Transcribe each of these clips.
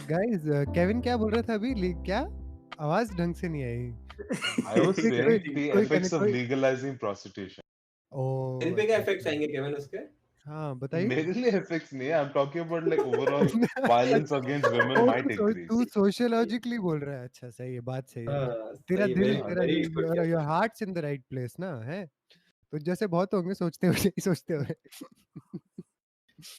Guys Kevin क्या बोल रहा था अभी क्या आवाज ढंग से नहीं आई I was कोई कोई saying the कोई effects of कोई legalizing prostitution. ओ इन पे क्या अच्छा इफेक्ट्स अच्छा आएंगे केविन उसके? हाँ बताइए मेरे लिए effects नहीं है. I'm talking about like overall violence against women O might तू increase. सोशियोलॉजिकली बोल रहा है अच्छा सही है बात सही है हाँ तेरा सही, दिल वेरी हाँ, तेरा very good your catch. Your hearts in the right place ना है तो जैसे बहुत होंगे सोचते हुए नहीं सोचते हुए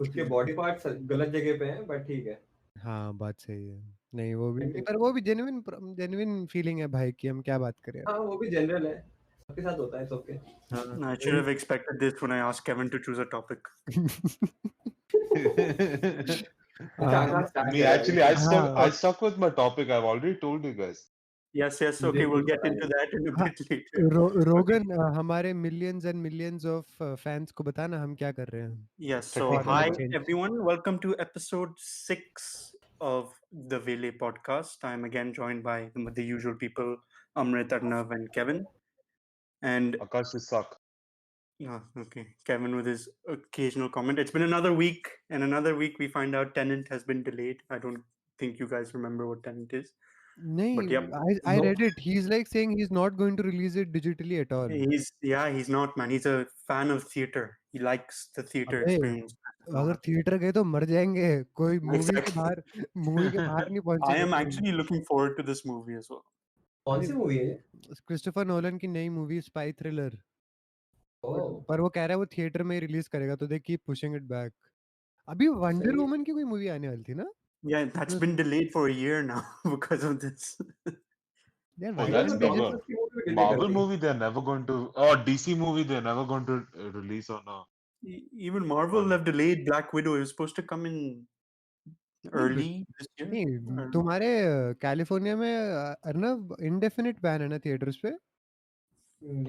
उसके बॉडी पार्ट्स गलत जगह पे हैं बट ठीक है। हाँ बात सही है नहीं वो भी नहीं पर वो भी जेन्युइन जेन्युइन फीलिंग है भाई कि हम क्या बात करें हाँ वो भी जनरल है, सबके साथ होता है सबके। हाँ I should have expected this when I asked Kevin to choose a topic. अच्छा आकाश स्टार्ट Me करेगा actually, ये। हाँ I stuck with my topic. I've already told you guys. Yes, मुझे okay, we'll कुछ get पता into नहीं। that in a हाँ bit later. रोगन हमारे millions and millions of fans को बताना हम क्या कर रहे हैं Yes, so for hi change everyone, welcome to episode 6 of the Vele podcast. I'm again joined by the usual people, Amrit, Arnav, and Kevin. And Akash, you suck. okay, Kevin with his occasional comment. It's been another week, and another week we find out Tenant has been delayed. I don't think you guys remember what Tenant is. नहीं But yep, I No, read it he's like saying he's not going to release it digitally at all he's not, man. He's a fan of theater. He likes the theater अबे experience. अगर theatre गए तो मर जाएंगे कोई movie के Exactly. बाहर नहीं I पहुंचेगा am कोई actually looking forward to this movie as well. कौन अरे सी मूवी है ये? क्रिस्टोफर नोलन की नई मूवी स्पाई थ्रिलर ओह पर वो कह रहा है वो थिएटर में ही रिलीज करेगा तो they keep pushing it back अभी वंडर सही है। वुमन की कोई मूवी आने वाली थी ना Yeah, that's been delayed for a year now because of this. यार Oh, इवन वंडर that's वो वुमन डिजनी never. प्लस की मूवी भी डिले कर Marvel the. movie, they're never going to, or DC movie, they're never going to release on a. Even Marvel On, have delayed Black Widow. It was supposed to come in नहीं early this year. नहीं Or- तुम्हारे California में Arnab indefinite ban है ना theatres पे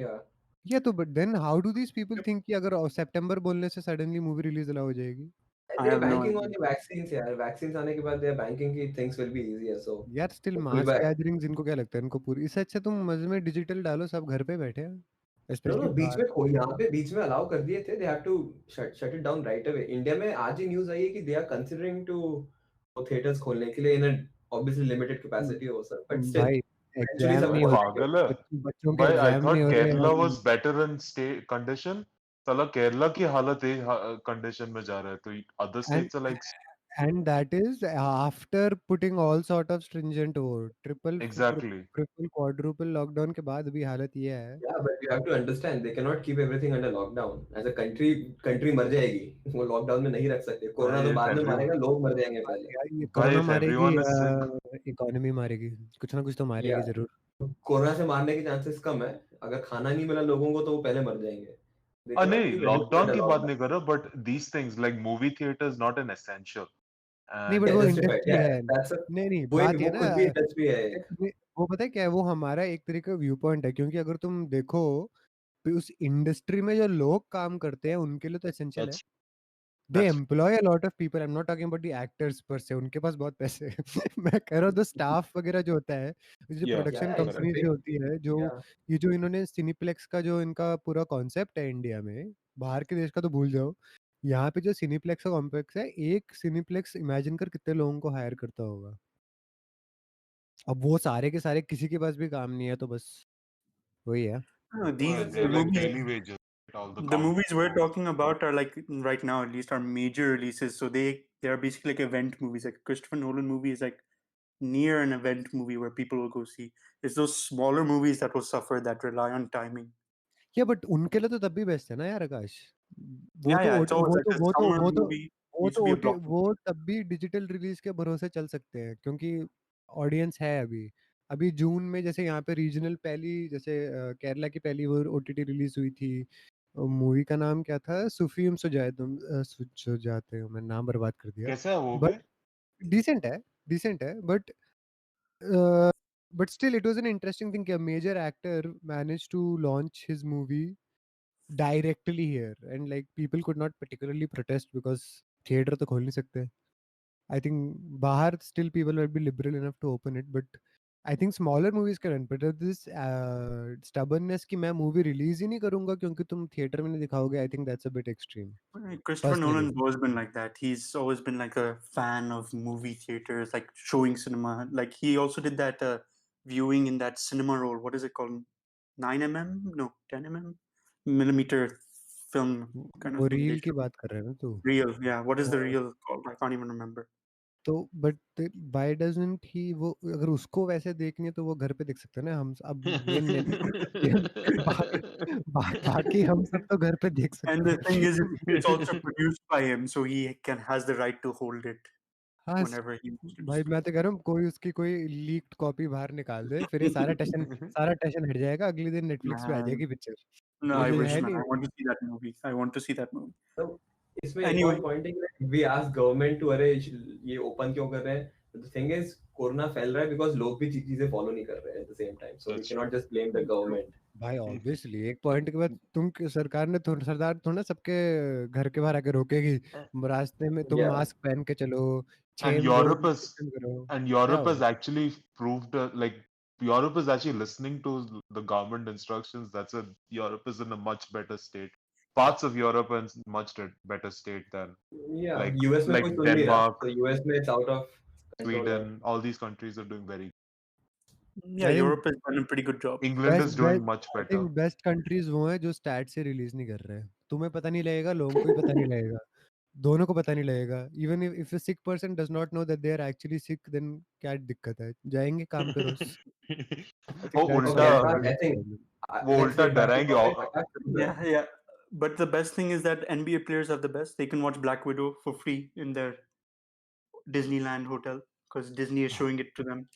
या या तो but then how do these people think कि अगर सितंबर बोलने से सडनली मूवी रिलीज अलाउ हो जाएगी I they are have no banking on idea. The vaccines यार, वैक्सीन्स आने के बाद दे आर बैंकिंग की things will be easier so यार still pull mass back. Gatherings इनको क्या लगता है इनको पूरी इससे अच्छा तुम मजे में डिजिटल डालो सब घर पे बैठे हैं नो स्पेशली नो बीच बाहर में कोई यहाँ पे बीच में अलाउ कर दिए थे, they have to shut it down right away. India में आज ही न्यूज आई है कि they are considering to theatres खोलने के लिए इन ऑब्वियसली लिमिटेड कैपेसिटी हो सर, बट स्टिल भाई इवेंचुअली एग्जाम सब नहीं oh, हो हो रहे जाएंगे। पागल है. बच्चों के Bhai, I एग्जाम नहीं thought हो रहे Kerala हैं was better in state condition. साला केरला की हालत कंडीशन में जा रहा है तो other and states are like and that is after putting all sort of stringent वो exactly. triple quadruple lockdown के बाद भी हालत ये है Yeah, but you have to understand they cannot keep everything under lockdown. As a country मर जाएगी, वो लॉकडाउन में नहीं रख सकते। कोरोना तो Bhai, if बाद में everyone, मारेगा, लोग मर जाएंगे पहले। यार ये bhai, कोरोना if मारेगी everyone is sick, इकोनॉमी मारेगी कुछ ना कुछ तो मारेगी या जरूर कोरोना से मारने के चांसेस कम है। अगर खाना नहीं मिला लोगों को तो वो पहले मर जाएंगे। They cannot नहीं keep everything लॉकडाउन under की बात lockdown. नहीं कर रहा but these things like movie theater is not an essential नहीं बट and वो Yeah, justified. इंडस्ट्री Yeah, है that's a नहीं बात ये वो ना खुद भी इंडस्ट्री है एक। वो पता है क्या है वो हमारा एक तरीके का व्यू पॉइंट है क्योंकि अगर तुम देखो तो उस इंडस्ट्री में जो लोग काम करते हैं उनके लिए तो एसेंशियल है that's they that's employ a lot of people I am not talking about the actors per se उनके पास बहुत पैसे हैं मैं कह रहा हूँ तो स्टाफ वगैरह जो होता है जो yeah production Yeah, it's a correct company big जो होती है जो yeah. ये जो इन्होंने सिनीप्लेक्स का जो इनका पूरा कॉन्सेप्ट है इंडिया में बाहर के देश का तो भूल जाओ यहाँ पे जो सिनीप्लेक्स का कॉम्प्लेक्स है एक सिनीप्लेक्स इमेजिन कर कितने लोगों को हायर करता होगा अब वो सारे के सारे किसी के पास भी काम नहीं है तो बस वही है These well they're like daily wages all the the movies we're counters talking about are like right now at least are major releases. So they are basically like event movies. Like Christopher Nolan movie is like near an event movie where people will go see. It's those smaller movies that will suffer that rely on timing. या but उनके लिए तो तब भी best है ना यार आकाश वो Yeah, तो yeah. It's always वो like तो a वो तो summer वो तो movie वो needs to तो be a ओटी blockbuster. वो तब भी डिजिटल रिलीज के भरोसे चल सकते हैं क्योंकि ऑडियंस है अभी अभी जून में जैसे यहाँ पे रीजनल पहली जैसे केरला की पहली वो ओटीटी रिलीज हुई थी मूवी का नाम क्या था सुफीम सुजाते हो मैं नाम बर्बाद कर दिया कैसा है वो बट बे डिसेंट है but still it was an interesting thing कि a major actor managed to launch his movie directly here and like people could not particularly protest because theater तो खोल नहीं सकते I think बाहर still people will be liberal enough to open it but I think smaller movies can run, but this stubbornness कि मैं movie release ही नहीं करूंगा क्योंकि तुम थिएटर में नहीं दिखाओगे, I think that's a bit extreme Christopher personally. Nolan's always been like that. He's always been like a fan of movie theaters, like showing cinema. Like he also did that viewing in that cinema roll. What is it called? 9 mm? No, 10 mm? Millimeter film kind वो of thing they reel की show. बात कर रहे हो ना तू? Real, yeah. What is the हाँ, real called? I can't even remember. तो बट व्हाई डजंट ही, वो अगर उसको वैसे देखनी है तो वो घर पे देख सकते हैं ना. हम अब ये नेटफ्लिक्स पे हम बाकी बाकी हम सब तो घर पे देख And सकते the thing is, it's also हैं. produced by him, so he has the right to hold it हाँ whenever he wants to भाई, destroy. मैं तो कह रहा हूँ कोई उसकी कोई लीक्ड कॉपी बाहर निकाल दे, फिर ये सारा टेंशन हट जाएगा, अगले दिन नेटफ्लिक्स पे आ Man, जाएगी पिक्चर. no, वो I जो wish, है man. नहीं. I want to see that movie. I want to see that movie. तो इसमें एक Anyway, और पॉइंट है कि we ask government to अरे ये ओपन क्यों कर रहे हैं. The thing is कोरोना फैल रहा है because लोग भी चीजें फॉलो नहीं कर रहे हैं at the same time, so we That's cannot just blame the government. भाई ऑब्वियसली एक पॉइंट के बाद सरकार ने सरदार थोड़ा सबके घर के बाहर आके रोकेगी. रास्ते में तुम Yeah. मास्क पहन के चलो, and chain board Europe is maintain करो. and क्या Europe होगा? has actually proved like Europe is actually listening to the government instructions. That's a Europe is in a much better state. Parts of Europe are in much better state than Yeah, like US में कोई सुन नहीं रहा, Denmark, तो US में it's out of control now. Sweden. All these countries are doing very. yeah, I think Europe has done a pretty good job. England is doing best much I better. Think best countries वो हैं जो stat से release नहीं कर रहे हैं. तुम्हें पता नहीं लगेगा, लोगों को भी पता नहीं लगेगा, दोनों को पता नहीं लगेगा. Even if a sick person does not know that they are actually sick, then क्या दिक्कत है? जाएंगे काम पे रोज. आई वो थिंक दैट्स Okay, उल्टा the Akash, I biggest think problem. वो let's उल्टा get back to डराएंगे topic. Akash, Yeah, yeah. But the best thing is that NBA players are the best. They can watch Black Widow for free in their Disneyland hotel because Disney is showing it to them.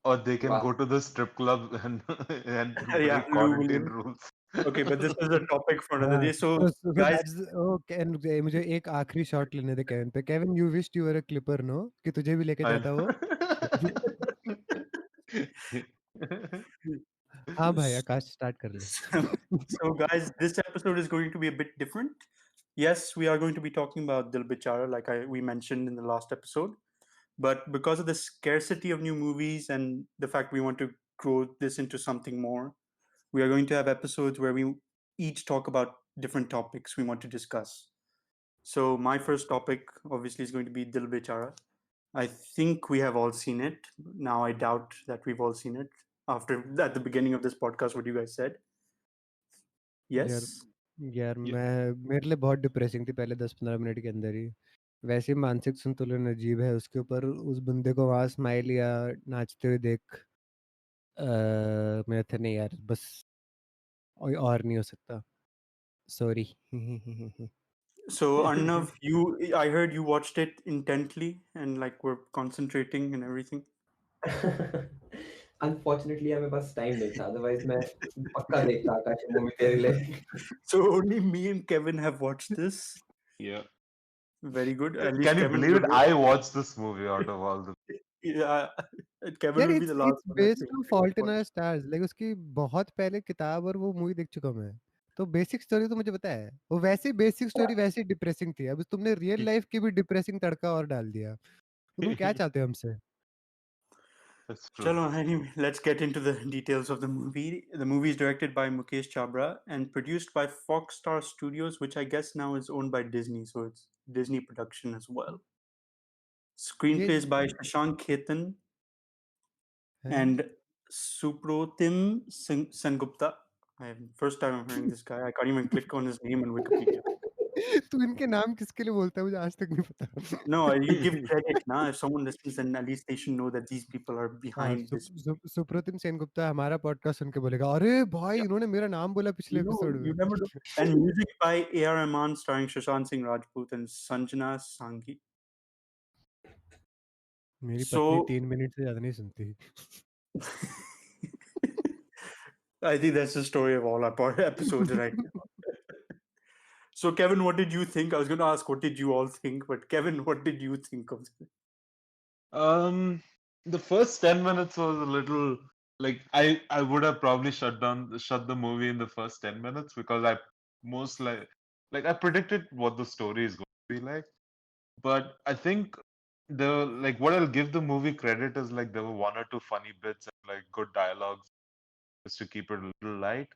or they can wow. go to the strip club and Yeah, break Lou quarantine Williams. rules. Okay, but this is a topic for another हाँ, day. So, so guys, that's मुझे एक आखिरी shot लेने दे Kevin पे. Kevin, you wished you were a clipper, no? कि तुझे भी लेके I जाता वो. हाँ भाई, आकाश स्टार्ट कर ले. so guys, this episode is going to be a bit different. Yes, we are going to be talking about Dil Bichara, like we mentioned in the last episode. But because of the scarcity of new movies and the fact we want to grow this into something more, we are going to have episodes where we each talk about different topics we want to discuss. So my first topic obviously is going to be Dil Bichara. I think we have all seen it. Now I doubt that we've all seen it after at the beginning of this podcast what you guys said. Yes. यार Yeah. मैं मेरे लिए बहुत depressing थी पहले 10-15 minute के अंदर ही. वैसे ही मानसिक संतुलन अजीब है उसके ऊपर. उस बंदे को वहाँ स्माइल या नाचते हुए देख मैं था नहीं यार, बस और नहीं हो सकता. Sorry. So Arnav, I heard you watched it intently and like were concentrating and everything. Unfortunately, मेरे पास टाइम नहीं था, otherwise मैं पक्का देखता आकाश मूवी तेरे लिए. So only me and Kevin have watched this. Yeah. Very good. At least Can you Kevin believe will it? I watched this movie out of all the. yeah, Kevin यार will be the last it's one. I based think. On fault in our stars. Like उसकी बहुत पहले किताब और वो movie देख चुका मैं, तो बेसिक स्टोरी तो मुझे पता है. वो वैसी बेसिक स्टोरी वैसी डिप्रेसिंग थी. अब तुमने रियल लाइफ की भी डिप्रेसिंग तड़का और डाल दिया. तो तुम क्या चाहते हो हमसे? That's true. Chalo, anyway, let's get into the details of the movie. The movie is directed by Mukesh Chabra and produced by Fox Star Studios, which I guess now is owned by Disney, so it's Disney production as well. Screenplay is by Shashank Khetan and Suprotim Sengupta. First time I'm hearing this guy. I can't even click on his name on Wikipedia. तू इनके नाम किसके लिए बोलता है? मुझे आज तक नहीं पता. No, you give credit now. If someone listens, then at least they should know that these people are behind this. Supratim Sengupta हमारा पॉडकास्ट सुन के बोलेगा, अरे भाई इन्होंने मेरा नाम बोला पिछले एपिसोड You में. never know. And music by A.R. Rahman, starring Shashank Singh Rajput and Sanjana Sanghi. मेरी So- पत्नी 3 मिनट से ज्यादा नहीं सुनती. I think that's the story of all our episodes right now. So, Kevin, what did you think? I was going to ask, what did you all think? But Kevin, what did you think of it? The first 10 minutes was a little like I would have probably shut the movie in the first 10 minutes because I most like I predicted what the story is going to be like. But I think like what I'll give the movie credit is like there were one or two funny bits and like good dialogues just to keep it a little light.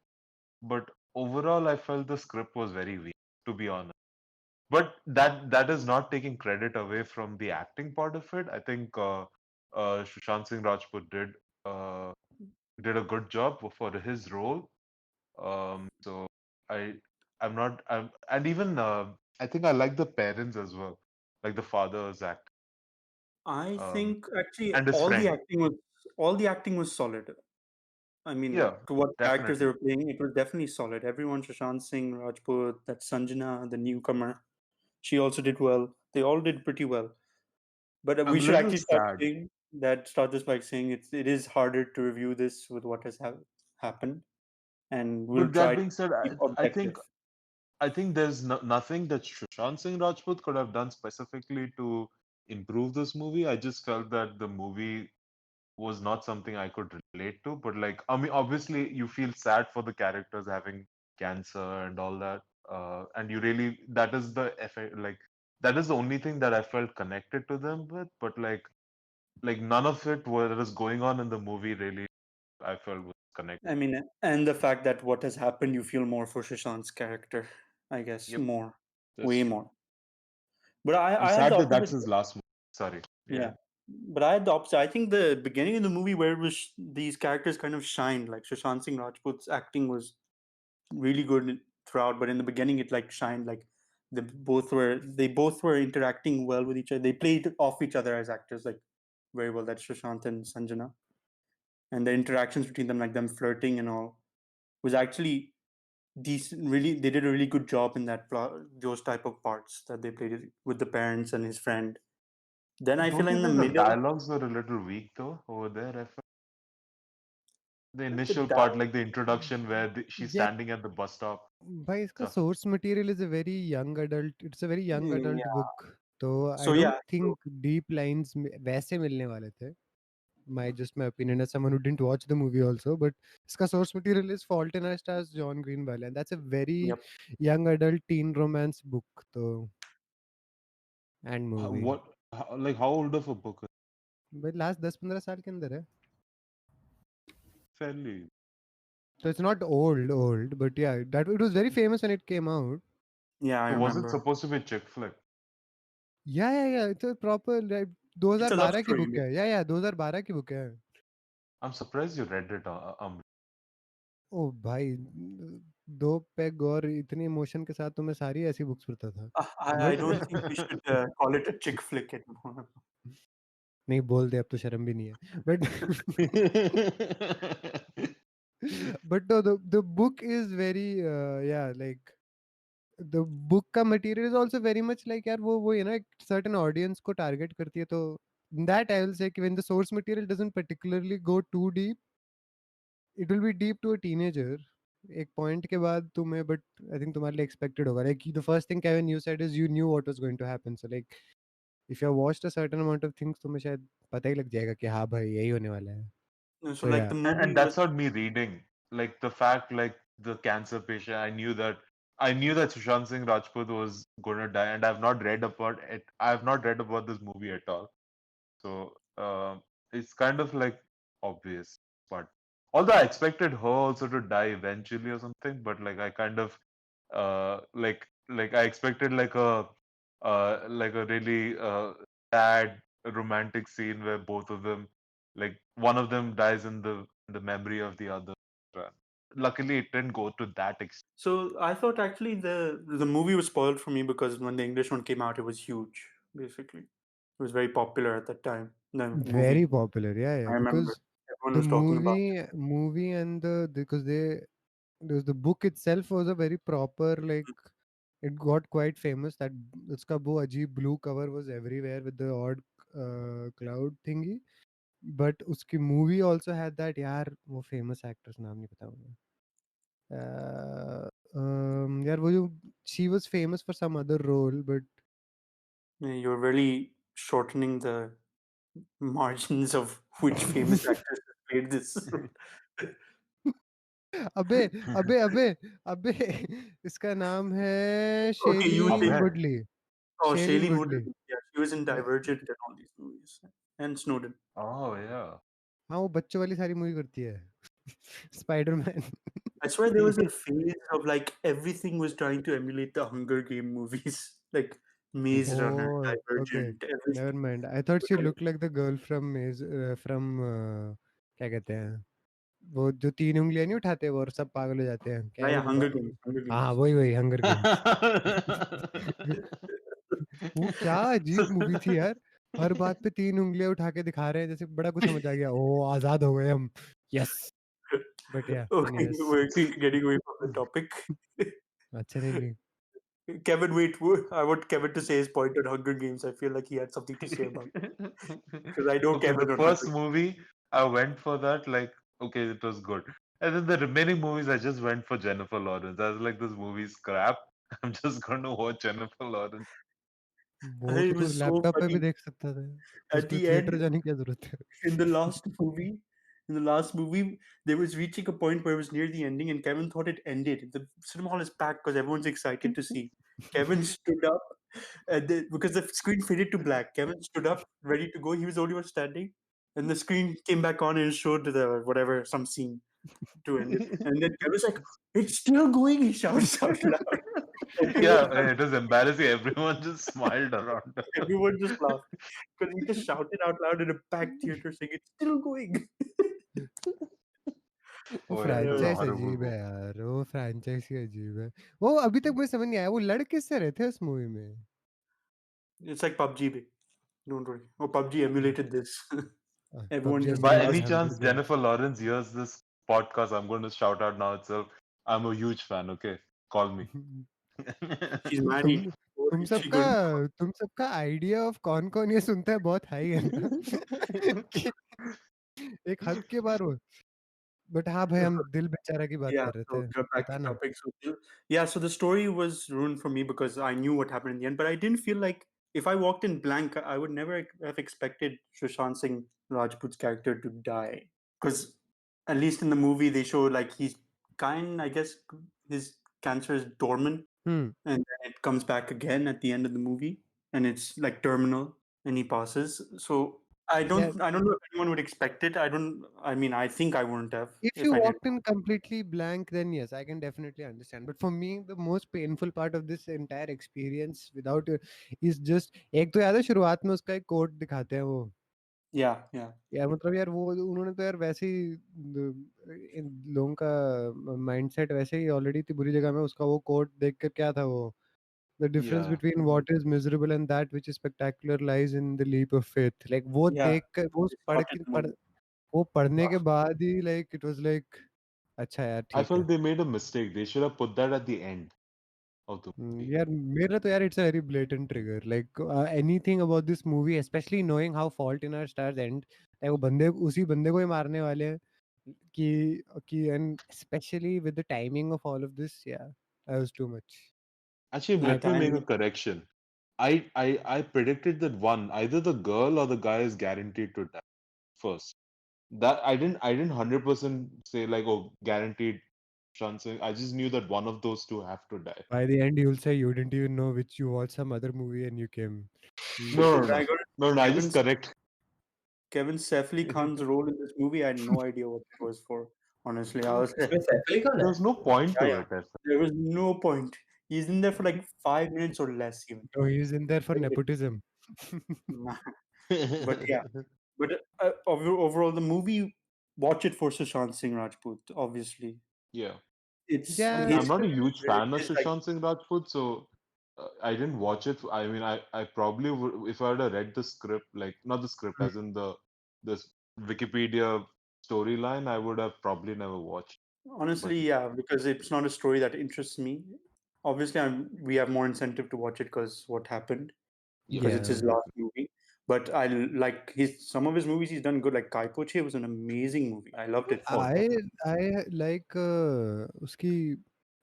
But overall, I felt the script was very weak, to be honest. But that is not taking credit away from the acting part of it. I think Sushant Singh Rajput uh, did a good job for his role. So I and even I think I like the parents as well, like the father's act, I um, think actually and his friend. all the acting was solid. I mean, Yeah, to what characters they definitely. were playing, it was definitely solid. Everyone, Shashank Singh, Rajput, that Sanjana, the newcomer, she also did well. They all did pretty well. But I'm we a should little actually sad. start this by saying it is harder to review this with what has happened, and we'll But that try to being said, keep I think objective. there's nothing that Sushant Singh Rajput could have done specifically to improve this movie. I just felt that the movie was not something I could relate to. But like, I mean, obviously, you feel sad for the characters having cancer and all that, and you really that is the effect. Like, that is the only thing that I felt connected to them with. But like none of it what is going on in the movie really I felt was connected. I mean, and the fact that what has happened, you feel more for Shashank's character, I guess, Yep, more, that's way true. more. But I'm I had the sad that that's opposite. his last movie. Sorry. Yeah. Yeah. But I had the opposite. I think the beginning of the movie where it was these characters kind of shined, like Sushant Singh Rajput's acting was really good throughout, but in the beginning it like shined, like they both were interacting well with each other. They played off each other as actors like very well. That's Sushant and Sanjana. And the interactions between them, like them flirting and all, was actually decent. Really, they did a really good job in that those type of parts that they played with the parents and his friend. Then I feel Don't like you in the think the middle, dialogues were a little weak though over there? I felt the the initial part, dialogue. like the introduction where she's Yeah, standing at the bus stop. भाई इसका Stuff. source material is a very young adult. It's a very young adult Yeah. book. तो I So don't yeah. So, think deep lines वैसे मिलने वाले थे. My opinion as someone who didn't watch the movie also, but इसका source material is Fault in Our Stars, John Greenwald, and that's a very yep. young adult teen romance book. तो and movie. Like how old of a book? भाई last 10-15 साल के अंदर है. Fairly. So it's not old, but yeah, that it was very famous when it came out. Yeah, I So was it remember. supposed to be a chick flick? Yeah. It's a proper like It's a love 2012 की story. book है. Yeah, 2012 की book है. I'm surprised you read it. ओ भाई, दो peg और इतनी emotion के साथ तो मैं सारी ऐसी बुक्स पढ़ता था. I but don't think we should call it a chick flick anymore. नहीं बोल दे, अब तो शर्म भी नहीं है. But but no, the book is very yeah, like the book का material is also very much like यार वो है ना, एक certain audience को target करती है. तो that I will say कि when the source material doesn't particularly go too deep, it will be deep to a teenager. एक point के बाद तुम्हें, but I think तुम्हारे लिए expected होगा. Like the first thing Kevin you said is you knew what was going to happen. So like if you have watched a certain amount of things, तुम्हें शायद पता ही लग जाएगा कि हाँ भाई यही होने वाला है. So So like yeah. the And movie was that's not me reading. Like the fact, like the cancer patient, I knew that Sushant Singh Rajput was gonna die, and I've not read about it. I have not read about this movie at all. So it's kind of like obvious. But although I expected her also to die eventually or something, but like I kind of like I expected like a really sad romantic scene where both of them, like one of them dies in the memory of the other. Luckily it didn't go to that extent. so I thought actually the movie was spoiled for me because when the English one came out, it was huge. Basically, it was very popular at that time. The movie, Very popular. Yeah, I remember because everyone the was talking about it. movie and because the book itself was a very proper, like it got quite famous. That uska wo ajeeb blue cover was everywhere with the odd cloud thingy. But uski movie also had that यार वो famous actress नाम नहीं पता मुझे. यार वो जो she was famous for some other role, but You're really shortening the margins of which famous actors have played this. अबे अबे अबे अबे इसका नाम है Okay, you Shelley say Abhay. वुडली. oh Shelley Shailene वुडली. Woodley. Yeah, she was in Divergent and all these movies. And Snowden. Oh yeah. हाँ वो बच्चों वाली सारी मूवी करती है Spiderman I swear there was a phase of like everything was trying to emulate the Hunger Game movies, like Maze Runner, Oh, okay. Divergent, everything. Never mind. I thought she looked like the girl from क्या कहते हैं वो जो 3 उंगलियां नहीं उठाते वो और सब पागल हो जाते हैं क्या है Yeah, वो Hunger Games. Hunger हाँ Games. वही हंगर गेम्स वो क्या अजीब मूवी थी यार हर बात पे 3 उंगलियां उठा के दिखा रहे हैं जैसे बड़ा कुछ समझ आ गया ओ आजाद हो गए हम यस बट या Okay, anyways we're See, getting away from the topic. अच्छा नहीं Kevin, wait, I want Kevin to say his point on Hunger Games. I feel like he had something to say about it. Because I know okay, Kevin the on first Hunger movie I went for that, like, okay, it was good. And then the remaining movies I just went for Jennifer Lawrence. I was like, this movie's crap. I'm just gonna watch Jennifer Lawrence. वो Games. तो It तू was so laptop पे भी funny. देख सकता था At उसके लिए the थिएटर end, जाने की क्या जरूरत है in the last movie, they was reaching a point where it was near the ending, and Kevin thought it ended. The cinema hall is packed because everyone's excited to see. Kevin stood up, and because the screen faded to black. Kevin stood up, ready to go. He was the only one standing, and the screen came back on and showed the whatever some scene to end it. And then Kevin's like, "It's still going!" He shouts out loud. Yeah, Everyone, it was embarrassing. Everyone just smiled around. everyone just laughed because he just shouted out loud in a packed theater, saying, "It's still going!" वो Oh yeah, it was a franchise horrible अजीब है movie. यार वो franchise ही अजीब है वो अभी तक मुझे समझ नहीं आया वो लड़ किससे रहे थे उस मूवी में It's like PUBG. Don't worry. Oh, PUBG emulated this. Everyone PUBG just By emulated any asked. Hunger chance, Games Jennifer Lawrence hears this podcast, I'm going to shout out now itself. I'm a huge fan, okay? Call me. She's तुम married. What तुम is she going to? तुम सबका idea of कौन ये सुनता है बहुत high है ना कि एक हद के बाहर हो बट हाँ भाई हम दिल बेचारा की बात Yeah, कर रहे so थे back बता to ना topic. Yeah, so the story was ruined for me because I knew what happened in the end, but I didn't feel like if I walked in blank, I would never have expected Sushant Singh Rajput's character to die. Because at least in the movie, they show like he's I guess, his cancer is dormant hmm and then it comes back again at the end of the movie and it's like terminal and he passes. So I यार don't know if anyone would expect it. I mean I think I wouldn't have if if you I did. walked in completely blank then yes I can definitely understand but for me the most painful part of this entire experience without is just एक तो याद है शुरुआत में उसका एक coat दिखाते हैं वो Yeah, yeah. यार मतलब यार वो उन्होंने तो यार वैसे ही इन लोगों का माइंडसेट वैसे ही ऑलरेडी इतनी बुरी जगह में उसका वो कोट देखकर क्या था वो the difference Yeah. between what is miserable and that which is spectacular lies in the leap of faith like वो Yeah. देख कर वो It's पढ़ not के in the पढ़ movie. वो पढ़ने के बाद ही like it was like अच्छा यार I ठीक है felt they made a mistake. They should have put that at the end of the movie. यार मेरा तो यार it's a very blatant trigger like anything about this movie especially knowing how Fault in Our Stars end like वो बंदे उसी बंदे को ही मारने वाले हैं कि and especially with the timing of all of this yeah that was too much Actually, Yeah, let me make a timing. correction. I predicted that one, either the girl or the guy is guaranteed to die first. That I didn't 100% say like, oh, guaranteed Shansung. I just knew that one of those two have to die. by the end you'll say you didn't even know which you watched some other movie and you came No, no, I no. got No, no, I just Kevin's correct. Kevin Saif Ali Khan's role in this movie. I had no idea what it was for. Honestly, I was इसमें Saif Ali Khan There है was no point yeah, to yeah. it. I felt. There was no point. He's in there for like 5 minutes or less even. no he's in there for nepotism But yeah, but overall, the movie, watch it for Sushant Singh Rajput. Obviously, Yeah. it's I yeah mean, I'm his not a career huge fan of is like Sushant Singh Rajput, so I didn't watch it. I mean, I probably would, if I had read the script, like not the script, as in the Wikipedia storyline, I would have probably never watched. But honestly, yeah, because it's not a story that interests me. Obviously, we have more incentive to watch it because what happened, yeah, because it's yeah his last movie. But like some of his movies he's done good. Like Kai Poche was an amazing movie. I loved it. I like uski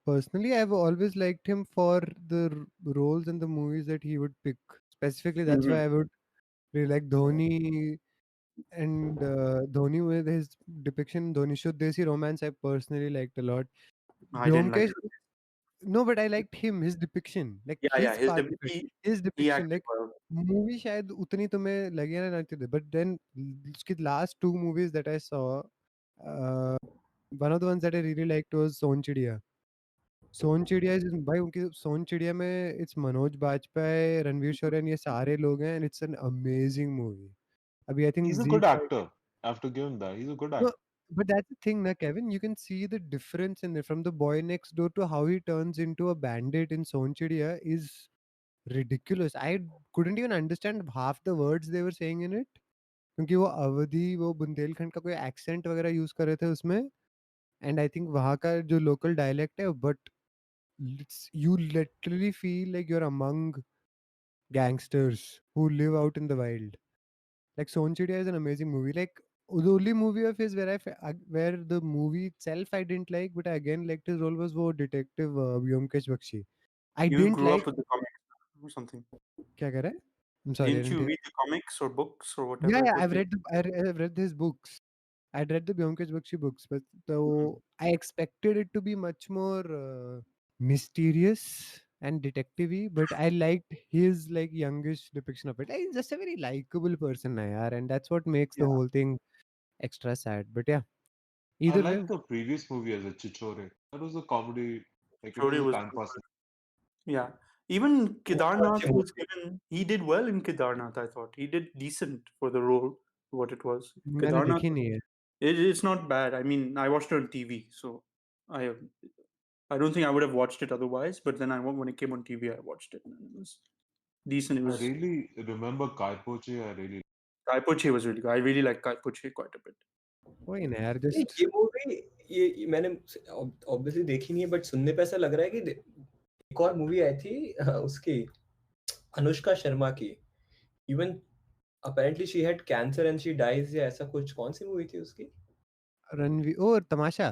personally I've always liked him for the roles and the movies that he would pick specifically that's why Mhm. I would really like Dhoni and Dhoni with his depiction Dhoni Shuddh Desi Romance I personally liked a lot I didn't like Byomkesh it. No, but I liked him, his depiction, like Yeah, his his part of it, his he depiction. acted Like well. movie शायद उतनी तुम्हें लगे ना ना थे, but then उसकी last two movies that I saw, uh, one of the ones that I really liked was सोन चिड़िया. सोन चिड़िया is भाई उनकी सोन चिड़िया में it's मनोज बाजपेयी, रणवीर शोरन, ये सारे लोग हैं, and it's an amazing movie. अभी I think He's a Z good Five. actor. I have to give him that. He's a good No, actor. but that's the thing, na Kevin. You can see the difference in it from the boy next door to how he turns into a bandit in Son Chidiya is ridiculous. I couldn't even understand half the words they were saying in it. क्योंकि वो अवधी वो बुंदेलखंड का कोई accent वगैरह use कर रहे थे उसमें, एंड आई थिंक वहाँ का जो लोकल डायलेक्ट है, but you literally feel like you're among gangsters who live out in the wild. Like Son Chidiya is an amazing movie. Like the only movie of his where where the movie itself I didn't like, but I again liked his role was वो detective Vyomkesh Bakshi. I You didn't grew like. up with the comics or something. क्या कह रहा है? I'm sorry, I Didn't didn't you hear. read the comics or books or Yeah, whatever it yeah, was? I've read his books. I'd read the Vyomkesh Bakshi books, but Mhm. so I expected it to be much more mysterious and detective-y, but I liked his like youngish depiction of it. Like, he's just a very likable person, na yaar, and that's what makes the Yeah. whole thing extra sad. But yeah, I either way, liked the previous movie as a Chichore. That was a comedy. Like it was Chori a was time good. pass. Yeah. Even वो तो Kedarnath अच्छी was movie है. given, he did well in Kedarnath, I thought. He did decent for the role, what it was. मैंने Kedarnath, देखी नहीं है. it's not bad. I mean, I watched it on TV, so I I don't think I would have watched it otherwise, but then when it came on TV, I watched it and it was decent. It I was really remember Kai Poche. I really. Kai Poche was really good. I really like Kai Poche quite a bit. वही ना यार, नहीं, just ये movie ये मैंने obviously देखी नहीं है, बट सुनने पे ऐसा लग रहा है कि एक और मूवी आई थी उसकी अनुष्का शर्मा की. Even apparently she had cancer and she dies या ऐसा कुछ. कौन सी मूवी थी उसकी? रणवीर और तमाशा.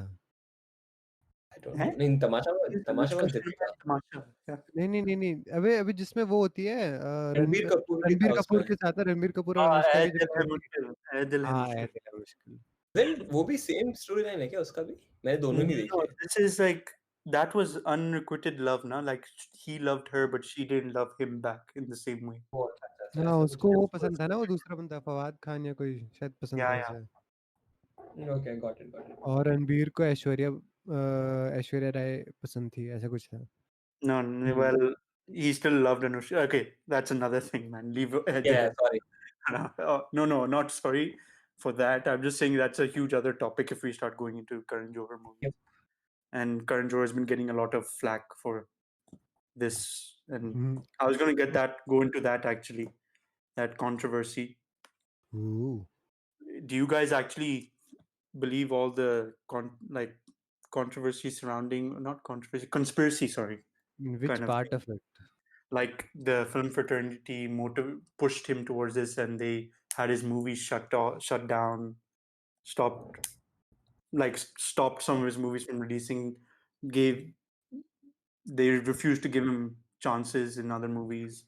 I don't Eh? know. नहीं, तमाशा Is तमाशा Anushka में Sharma Deepika. in Tamasha? Yeah. नहीं नहीं नहीं नहीं, अबे अभी जिसमें वो होती है रणबीर कपूर भी रणबीर था कपूर उसमें. के साथ है, रणबीर कपूर और Ah, अनुष्का Eh की जब Dil Hai होती है. Mushkil. Eh Dil Hai हाँ Mushkil. ऐसे है मुश्किल. Then वो भी सेम स्टोरी लाइन है क्या उसका भी? मैंने दोनों नहीं No, देखे. this is like that was unrequited love, na? Like he loved her, but she didn't love him back in the same way. वो अच्छा हाँ ऐसा कुछ उसको है. वो पसंद था ना, वो दूसरा बंदा फवाद खान या कोई शायद पसंद था Yeah, yeah. उसे. Okay, got it. और रणबीर को ऐश्वर्या राय पसंद थी, ऐसा कुछ था. No, well, he still loved Anushka. Okay, that's another thing, man. Leave Eh Dil Yeah, Hai. sorry. No, not sorry for that. I'm just saying that's a huge other topic if we start going into Karan Johar movies. Yep. And Karan Johar has been getting a lot of flack for this, and Mhm. I was going to go into that actually, that controversy. Ooh. Do you guys actually believe all the controversy surrounding, not controversy, conspiracy? Sorry, In which kind of part thing. of it? Like the film fraternity pushed him towards this, and they had his movies shut down, stopped some of his movies from releasing. They refused to give him chances in other movies.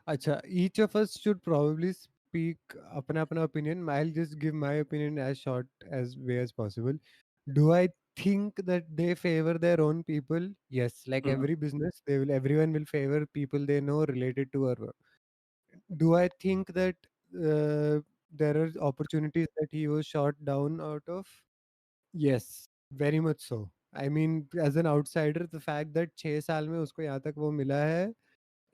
Acha, each of us should probably speak अपना opinion. I'll just give my opinion as short as way as possible. Do I think that they favor their own people? Yes, like Mhm. every business, everyone will favor people they know related to our work. Do I think that there are opportunities that he was shot down out of? Yes, very much so. I mean, as an outsider, the fact that 6 साल में उसको यहाँ तक वो मिला है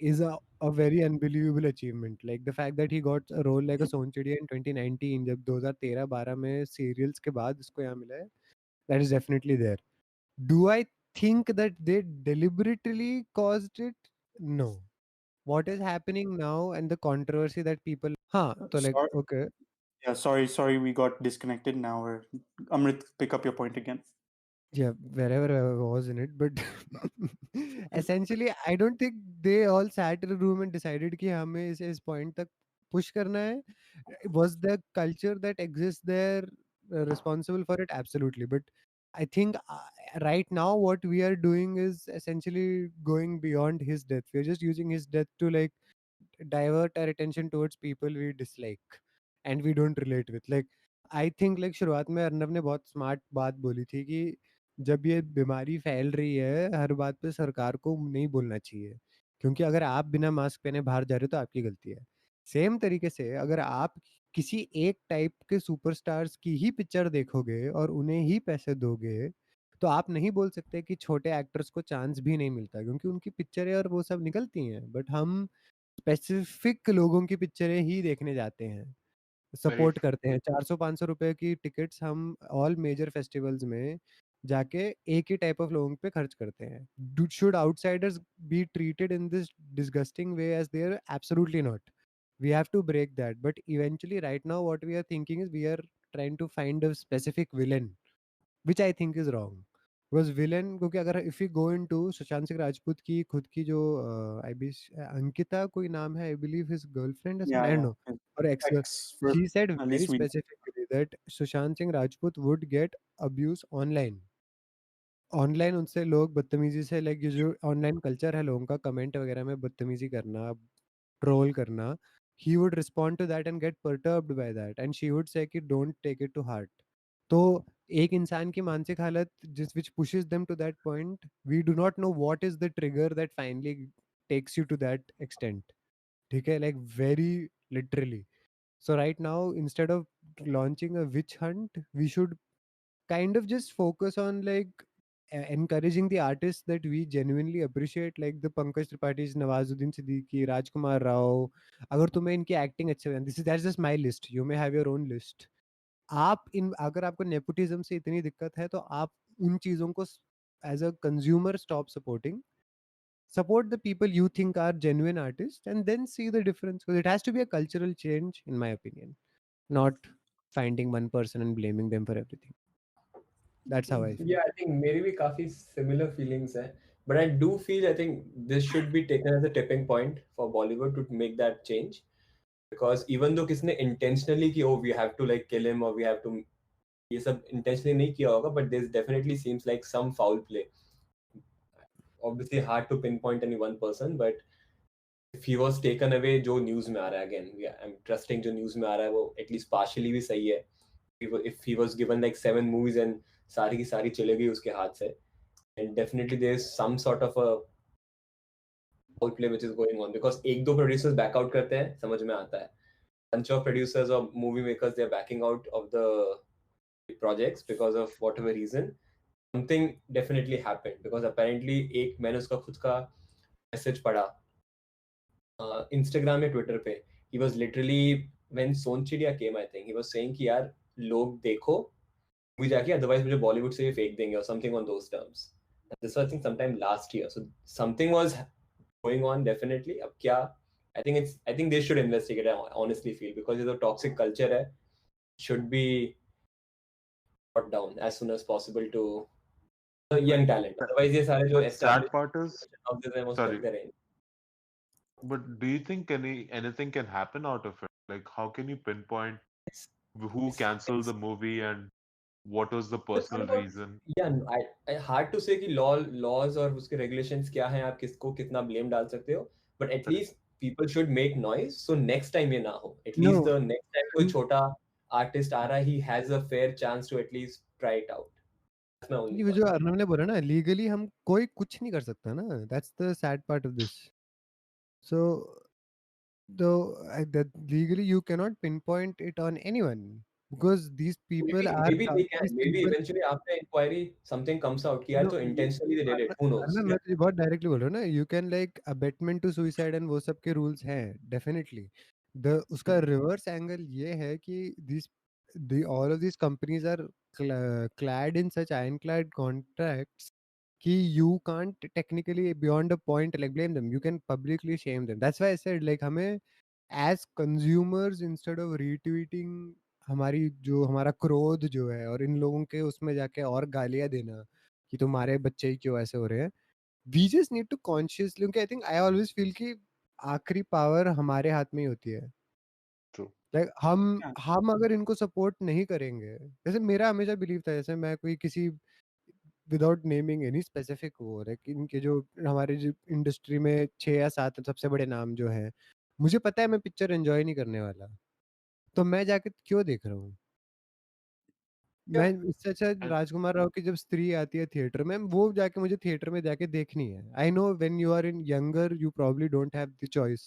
is a very unbelievable achievement. Like the fact that he got a role like a Son Chidiya in 2019, जब 2013-12 में serials के बाद इसको यहाँ मिला है, that is definitely there. Do I think that they deliberately caused it? No. What is happening now and the controversy that people, हाँ, तो like Sorry, okay, yeah, sorry, we got disconnected. Now I'm gonna pick up your point again. yeah, wherever I was in it, but essentially, I don't think they all sat in a room and decided कि हमें इस point तक push करना है. Was the culture that exists there responsible for it? Absolutely, but I think right now what we are doing is essentially going beyond his death. We're just using his death to like divert our attention towards people we dislike and we don't relate with. Like I think like शुरुआत में अर्नब ने बहुत smart बात बोली थी कि जब ये बीमारी फैल रही है, हर बात पे सरकार को नहीं बोलना चाहिए, क्योंकि अगर आप बिना मास्क पहने बाहर जा रहे हो तो आपकी गलती है। सेम तरीके से अगर आप किसी एक टाइप के सुपरस्टार्स की ही पिक्चर देखोगे और उन्हें ही पैसे दोगे, तो आप नहीं बोल सकते कि छोटे एक्टर्स को चांस भी नहीं मिलता, क्योंकि उनकी पिक्चरें और वो सब निकलती हैं, बट हम स्पेसिफिक लोगों की पिक्चरें ही देखने जाते हैं, Very सपोर्ट true. करते हैं। 400-500 रुपए की टिकट्स हम ऑल मेजर फेस्टिवल्स में जाके एक ही टाइप ऑफ लोगों पे खर्च करते हैं। Should outsiders be treated in this disgusting way as they are? Absolutely not. We have to break that, but eventually right now what we are thinking is we are trying to find a specific villain, which I think is wrong, because villain, क्योंकि अगर if we go into Sushant Singh Rajput की खुद की जो आई B Ankita कोई नाम है, I believe his girlfriend or something, Yeah, I don't yeah. know, or ex, For she said at very least we. specifically that Sushant Singh Rajput would get abuse online. Online उनसे लोग बदतमीजी से, like ये जो online culture है लोगों का comment वगैरह में बदतमीजी करना, ट्रोल करना, he would respond to that and get perturbed by that, and she would say कि don't take it to heart. तो एक इंसान की मानसिक हालत जिस which pushes them to that point, we do not know what is the trigger that finally takes you to that extent. ठीक है, like very literally. So right now, instead of launching a witch hunt, we should kind of just focus on like encouraging the artists that we genuinely appreciate, like the Pankaj Tripathi, Nawazuddin Siddiqui, Rajkumar Rao. अगर तुम्हें इनकी acting अच्छे लगे, this is that's just my list, you may have your own list. आप इन अगर आपको nepotism से इतनी दिक्कत है तो आप उन चीज़ों को as a consumer stop supporting, support the people you think are genuine artists, and then see the difference, because it has to be a cultural change in my opinion, not finding one person and blaming them for everything. That's how I feel. Yeah, I think मेरी भी काफी similar feelings है, but I do feel I think this should be taken as a tipping point for Bollywood to make that change, because even though किसने intentionally कि oh we have to like kill him or we have to, ये सब intentionally नहीं किया होगा, but this definitely seems like some foul play. Obviously hard to pinpoint any one person, but if he was taken away, जो news में आ रहा है, again I'm trusting जो न्यूज में आ रहा है वो at least partially भी सही है. If he was given like 7 movies and सारी की सारी चले गई उसके हाथ से, and definitely there is some sort of a foul play which is going on, because एक दो producers back out करते हैं, समझ में आता है. Bunch of producers or movie makers, they are backing out of the projects because of whatever reason. Something definitely happened, because apparently एक मैंने उसका खुद का मैसेज पढ़ा इंस्टाग्राम या ट्विटर पे. he was literally, when Sonchiriya came, I think he was saying कि यार लोग देखो मूवी जाके, अदरवाइज मुझे बॉलीवुड से ये फेंक देंगे or something on those terms. This was I think sometime last year, so something was going on definitely. अब क्या, I think they should investigate, I honestly feel, because it's a toxic culture है, should be brought down as soon as possible to the young talent. Otherwise ये सारे जो But sad established part is, houses हैं वो sorry, चलते रहेंगे. but do you think anything can happen out of it? Like, how can you pinpoint who It's, canceled the movie and what was the it's not personal about, reason? yeah, hard to say कि laws और उसके regulations क्या हैं, आप किसको कितना blame डाल सकते हो, but at Correct. least people should make noise so next time ये ना हो. At least No, the next time कोई छोटा artist आ रहा है, he has a fair chance to at least try it out. That's my only ये जो point. Arnav ने बोला ना, लीगली हम कोई कुछ नहीं कर सकता ना, that's the sad part of this. So that legally you cannot pinpoint it on anyone, because these people are Maybe they can, these maybe people. eventually after inquiry something comes out कि यार No, तो intentionally they did it, who knows. मैं तुझे बहुत directly बोल रहा हूँ ना, you can like abetment to suicide and वो सब के रूल्स हैं डेफिनेटली. द उसका रिवर्स एंगल ये है कि this all of these companies are clad in such ironclad contracts कि you can't technically beyond a point like blame them, you can publicly shame them. That's why I said like हमें as consumers instead of retweeting हमारी जो हमारा क्रोध जो है और इन लोगों के उसमें जाके और गालियां देना कि तुम्हारे बच्चे ही क्यों ऐसे हो रहे हैं, we just need to consciously, क्योंकि I think I always feel कि आखिरी पावर हमारे हाथ में ही होती है. True. लाइक हम Yeah. हम अगर इनको सपोर्ट नहीं करेंगे, जैसे मेरा हमेशा बिलीव था, जैसे मैं कोई किसी विदाउट नेमिंग एनी स्पेसिफिक वो लाइक इनके जो हमारे जो इंडस्ट्री में 6 या 7 सबसे बड़े नाम जो हैं, मुझे पता है मैं पिक्चर एंजॉय नहीं करने वाला, तो मैं जाके क्यों देख रहा हूँ. मैं इससे अच्छा राजकुमार राव की जब स्त्री आती है थिएटर में, वो जाके मुझे थिएटर में जाके देखनी है। I know when you are in younger you probably don't have the choice,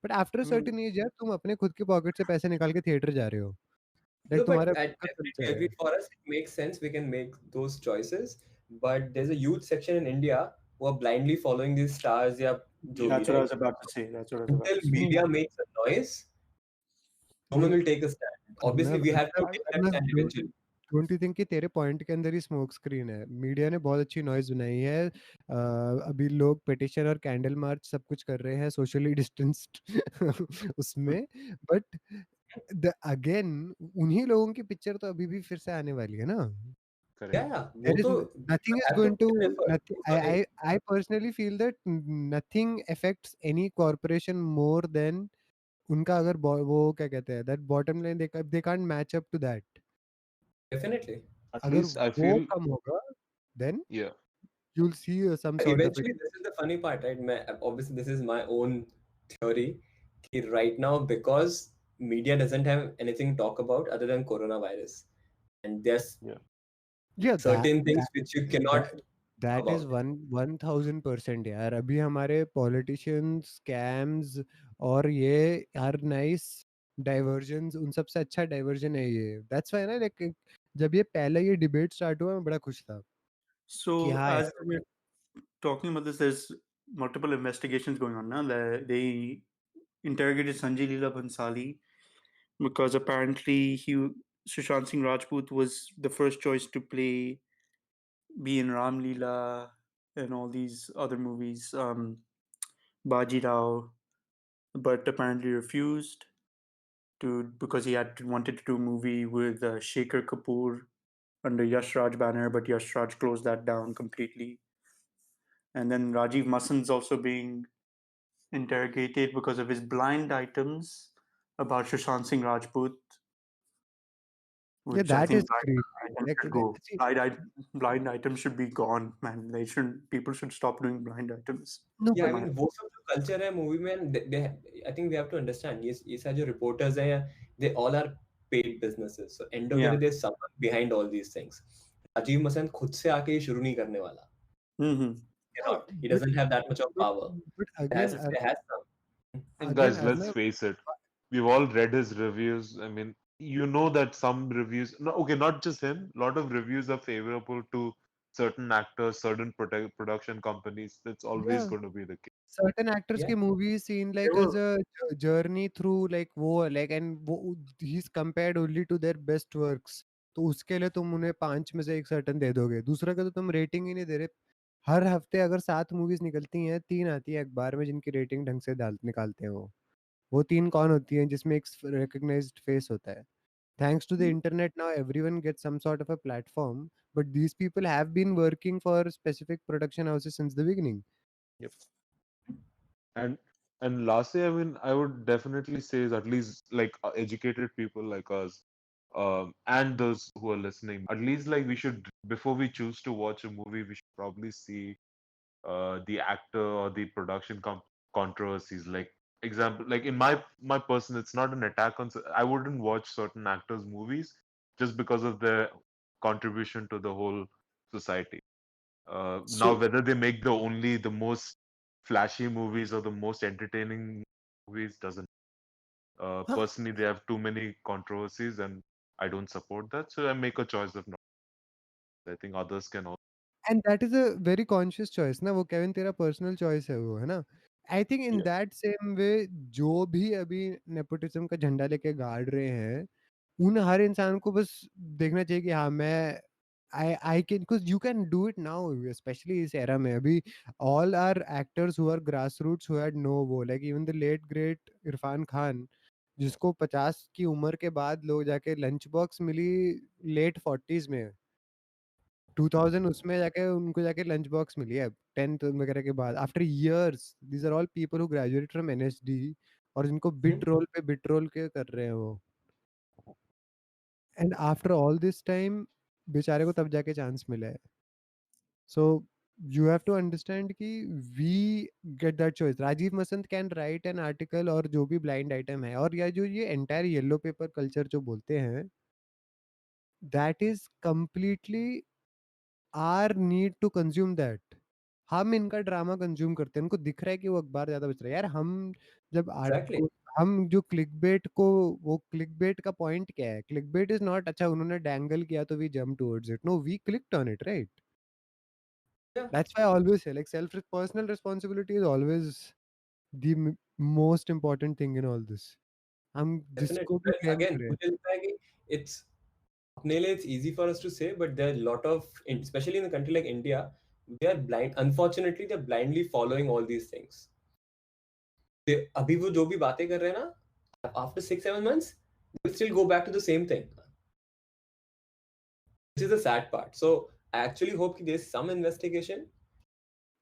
but after a Hmm. Certain age यार तुम अपने खुद के पॉकेट से पैसे निकाल के थिएटर जा रहे हो, No, लाइक but तुम्हारा I खुद का definitely कल्चर है। agree. For us, it makes sense. We can make those choices. But there's a youth section in India who are blindly following these stars. Yeah, jo bhi, That's what I right? was about to say. That's what I was about Until to say. media makes a noise, no one नहीं, will take a stand. मैं Obviously, we have to take that stand don't eventually. Don't you think कि तेरे point के अंदर ही smoke screen है? Media ने बहुत अच्छी नॉइज़ बनाई है। अभी लोग पिटीशन और कैंडल मार्च सब कुछ कर रहे हैं सोशली डिस्टेंस्ड उसमें, बट द अगेन उन्हीं लोगों की पिक्चर तो अभी भी फिर से आने वाली है ना। Correct. Yeah, yeah. वो There is तो nothing you is have to going to put an effort. nothing. वो तो है. I personally feel that nothing affects any corporation more than उनका अगर वो क्या कहते हैं that bottom line they can't match up to that. Definitely. At अगर least I वो feel, कम होगा then yeah, you'll see some sort of Eventually, this is the funny part, right? Obviously, this is my own theory. कि right now, because media doesn't have anything to talk about other than coronavirus, and there's yeah. yeah certain things which you cannot that that is about. 1000% यार। अभी हमारे politicians scams और ये हर nice diversions उन सबसे अच्छा diversion है ये। That's why ना like जब ये पहले ये debate start हुआ मैं बड़ा खुश था कि So हाँ as यार we're talking about this, there's multiple investigations going on now. They interrogated Sanjay Leela Bhansali because apparently Sushant Singh Rajput was the first choice to be in Ram Leela and all these other movies, Baji Rao, but apparently refused because he wanted to do a movie with Shekhar Kapoor under Yash Raj banner, but Yash Raj closed that down completely. And then Rajiv Masan's also being interrogated because of his blind items about Sushant Singh Rajput, yeah which I that think is creepy items like should go. see Blind items should be gone, man. They shouldn't. People should stop doing blind items. no Yeah, but I mean, वो सब जो culture है movie में, I think we have to understand. ये सारे जो reporters हैं, they all are paid businesses. So end of the Yeah. day, there's someone behind all these things. Rajiv मसन खुद से आके ये शुरू नहीं करने वाला. Mm-hmm. no, Cannot. He but doesn't have that much of but power. but It has some. And again guys, as let's my face it, we've all read his reviews. I mean, you know that some reviews, no, okay, not just him, a lot of reviews are favorable to certain actors, certain production companies. That's always yeah going to be the case. certain actors Yeah. की movies seen There like as were a journey through like वो like and वो he's compared only to their best works, तो उसके लिए तुम उन्हें 5 में से एक सर्टन दे दोगे, दूसरा का तो तुम रेटिंग ही नहीं दे रहे। हर हफ्ते अगर 7 मूवीज निकलती हैं, 3 आती है अखबार में जिनकी रेटिंग ढंग से डाल निकालते हैं वो 3 कौन होती हैं जिसमें एक रिकॉग्नाइज्ड फेस होता है? Thanks to the internet now everyone gets some sort of a platform, but these people have been working for specific production houses since the beginning. Yep. And lastly, I mean, I would definitely say is at least like educated people like us, and those who are listening, at least like we should, before we choose to watch a movie, we should probably see the actor or the production controversies. Like example, like in my person, it's not an attack on. I wouldn't watch certain actors' movies just because of their contribution to the whole society. Now, so whether they make the most flashy movies or the most entertaining movies doesn't. Huh. Personally, they have too many controversies, and I don't support that. So I make a choice of not. I think others can also. And that is a very conscious choice ना, वो Kevin तेरा personal choice है वो, है ना? I think in Yeah. That same way जो भी अभी नेपोटिज्म का झंडा लेके गाड़ रहे हैं, उन हर इंसान को बस देखना चाहिए कि हाँ मैं I can because you can do it now specially इस एरा में अभी all are actors who are grass roots who had no वो like even the late great Irrfan Khan जिसको 50 की उम्र के बाद लोग जाके लंच बॉक्स मिली लेट 40s में 2000 उसमें जाके उनको जाके लंच बॉक्स मिली है 10th वगैरह के बाद after years these are all people who graduated from NSD और जिनको बिट रोल पे बिट रोल के कर रहे हैं वो and after all this time बेचारे को तब जाके चांस मिला है so you have to understand कि we get that choice Rajeev Masand can write an article और जो भी ब्लाइंड आइटम है और या जो ये एंटायर येलो पेपर कल्चर जो बोलते हैं that is completely our need to consume that. हम इनका ड्रामा कंज्यूम करते हैं, उनको दिख रहा है कि वो अखबार ज्यादा बच रहा है। यार हम जब Exactly. हम जो क्लिकबेट को, वो क्लिकबेट का पॉइंट क्या है? क्लिकबेट इज नॉट अच्छा उन्होंने डैंगल किया तो we jump towards it, no we clicked on it, right? Yeah, That's why I always say like personal responsibility is always the most important thing in all this. हम definitely. जिसको भी Well, blame again, करें, मुझे लगता है कि it's अपने लिए it's easy for us to say, but there are a lot of, especially in a country like India, they are blind. Unfortunately, they're blindly following all these things. अभी वो जो भी बातें कर रहे हैं ना, after 6-7 months, they will still go back to the same thing. This is the sad part. So I actually hope कि there's some investigation.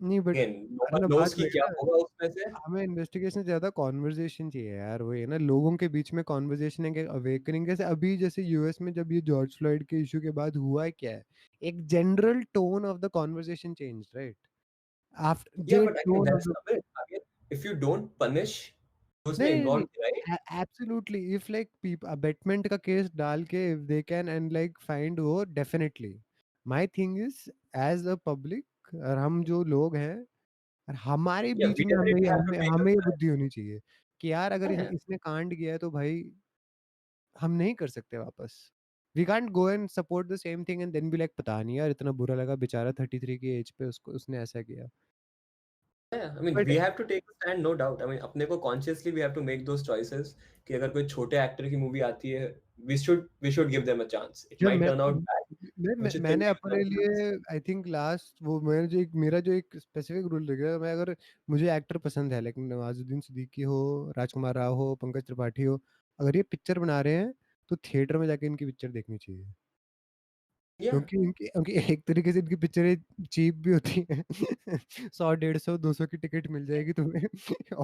नहीं बट Again, no one ना knows बात कि वही क्या ना, होगा उसमें से. हमें इन्वेस्टिगेशन से ज्यादा कॉन्वर्जेशन चाहिए यार। वही है ना, लोगों के बीच में कॉन्वर्जेशन है, अवेकनिंग। जैसे अभी जैसे यूएस में जब ये जॉर्ज फ्लॉयड के इशू के बाद हुआ है क्या है, एक general tone of the conversation change, right? After Yeah, the but again, tone of that's the, the bit. Again, if you don't punish those में नहीं involved, right? Absolutely, if like abetment का केस डाल के if they can and like find, वो definitely. My thing is as a public, और हम जो लोग हैं, और हमारे Yeah, बीच we में हमें definitely have to हमें take a हमें ये stand. बुद्धि होनी चाहिए कि यार अगर Yeah, इसने कांड किया है तो भाई हम नहीं कर सकते वापस। We can't go and support the same thing and then be like पता नहीं यार इतना बुरा लगा बेचारा 33 की एज पे उसको, उसने ऐसा किया। yeah. I mean, but we have to take a stand, no doubt. I mean, अपने को consciously we have to make those choices कि अगर कोई छोटे एक्टर की मूवी आती है, we should give them a chance. It जब might turn out bad, मैं but you still मैंने give them अपने a chance. लिए आई थिंक लास्ट वो मेरा जो एक स्पेसिफिक रूल लग गया, मैं अगर मुझे एक्टर पसंद है, लेकिन नवाजुद्दीन सिद्दीकी हो, राजकुमार राव हो, पंकज त्रिपाठी हो, अगर ये पिक्चर बना रहे हैं तो थिएटर में जाके इनकी पिक्चर देखनी चाहिए। Yeah. क्योंकि इनकी क्योंकि एक तरीके से इनकी पिक्चरें चीप भी होती हैं। 100 150 200 की टिकट मिल जाएगी तुम्हें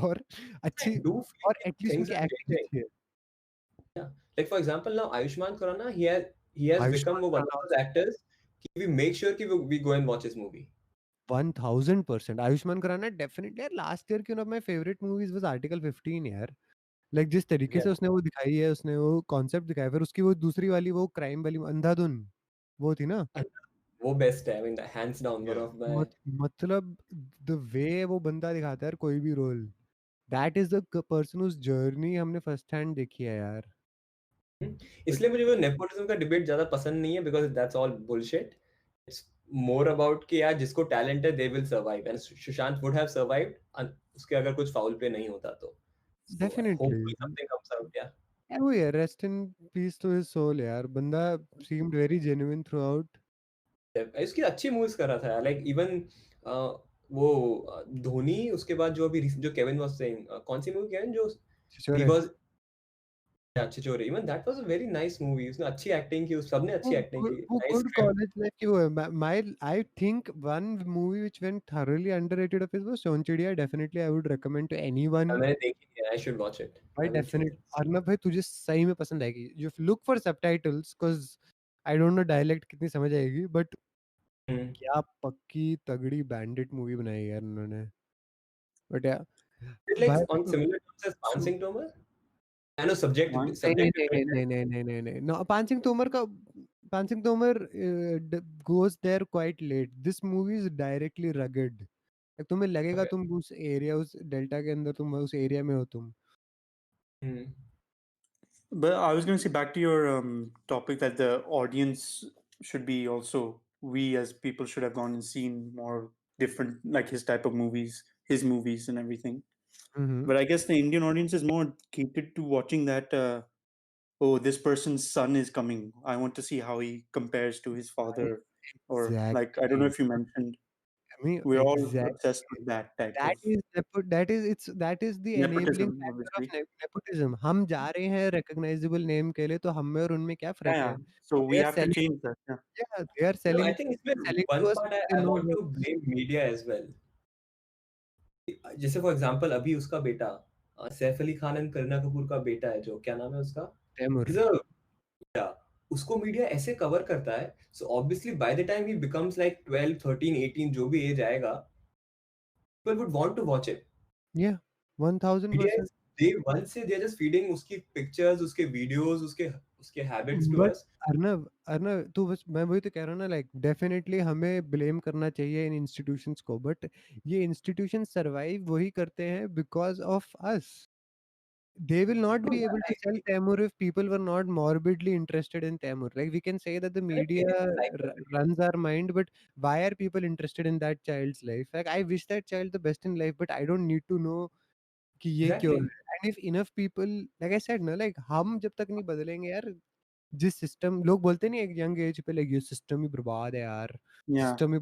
और I अच्छी, do feel और कि एटलीस्ट things इनकी are एक्टिंग changing. अच्छी है। Yeah. Like for example, now Ayushmann Khurrana, he has become Ayushmann one of Khurrana those actors. We make sure कि we go and watch his movie. 1000% Ayushmann Khurrana definitely यार। Last year की one of my favourite movies was article 15 यार। Like जिस तरीके Yeah. से उसने वो दिखाई है, उसने वो कॉन्सेप्ट दिखाया, फिर उसकी वो दूसरी वाली वो क्राइम वाली अंधाधुन वो थी ना, And वो best है. I mean, hands down one Yeah. of my. मतलब द वे वो बंदा दिखाता है यार कोई भी role, that is the person उस जर्नी हमने फर्स्ट हैंड देखी है यार। बट इसलिए मुझे वो नेपोटिज्म का डिबेट ज्यादा पसंद नहीं है because that's all bullshit. It's more about कि यार जिसको टैलेंट है they will survive and Sushant would have survived उसके अगर कुछ फाउल प्ले नहीं होता तो. So definitely hopefully something comes out. या यार वो है, rest in peace to his soul यार, बंदा seemed very genuine throughout. इसकी अच्छी मूव्स कर रहा था लाइक इवन वो धोनी उसके बाद जो अभी जो केविन वाज सेइंग कौन सी मूवी केविन जो ही Chhichhore, was Chhichhore even that was a very nice movie. उसने अच्छी एक्टिंग की. उस सबने अच्छी एक्टिंग की. वो nice good script. College life की वो है। My I think one movie which went thoroughly underrated of his was Sonchiriya. Definitely I would recommend to anyone. मैंने देखी नहीं है. I should watch it. I भाई haven't seen definite, it. Arnab भाई तुझे सही में पसंद आएगी। You look for subtitles because I don't know dialect कितनी समझ आएगी, बट क्या पक्की तगड़ी बैंडिट मूवी बनाई है यार उन्होंने। बट यार It like भाई on तो similar terms as सु Pansing Tomar? I know subject One नहीं, नहीं, subject नहीं, different है. नहीं, नहीं, नहीं, नहीं, नहीं, no, पान Singh Tomar goes there quite late. This movie is directly rugged. like, तुम्हें लगेगा Okay. तुम उस एरिया, उस डेल्टा के अंदर तुम उस एरिया में हो तुम। Hmm. But I was going to say back to your topic that the audience should be also, we as people should have gone and seen more different, like his type of movies, his movies and everything. But I guess the Indian audience is more catered to watching that. Oh, this person's son is coming. I want to see how he compares to his father. Or like, I don't know Exactly. if you mentioned, I mean, we're all exactly. obsessed with that type That of is that is the enabling nepotism, factor of obviously. nepotism. हम जा रहे हैं recognizable name के लिए, तो हम में और उनमें क्या Yeah, फर्क yeah. है? So we They are have to selling, change that. Yeah. yeah, they are No, I selling think इसमें selling one to us part what they I know want to works. blame media as well. जैसे for example अभी उसका बेटा Saif Ali Khan and Kareena Kapoor का बेटा है जो क्या नाम है उसका Temur. He's a- yeah, उसको मीडिया ऐसे कवर करता है. So obviously by the time he becomes like 12 13 18 जो भी एज आएगा people would want to watch it. Yeah, Media 1000%. is day one से they are just feeding उसकी pictures, उसके videos, उसके उसके हैबिट्स टू बट अस. अर्नव अर्नव तू बस मैं वही तो कह रहा हूँ ना, लाइक डेफिनेटली हमें ब्लेम करना चाहिए इन इंस्टीट्यूशंस को, बट ये इंस्टीट्यूशन सरवाइव वही करते हैं because of us. They will not No, be yeah, able I to sell agree. Taimur if people were not morbidly interested in Taimur. Like we can say that the Correct, media it's a cycle. runs our mind, but why are people interested in that child's life? Like I wish that child the best in life, but I don't need to know कि ये क्यों है. Exactly. And if enough people, like I said ना, like हम जब तक नहीं बदलेंगे यार, जिस सिस्टम लोग बोलते नहीं एक यंग एज पे, लाइक ये सिस्टम ही बर्बाद है यार, Yeah. सिस्टम ही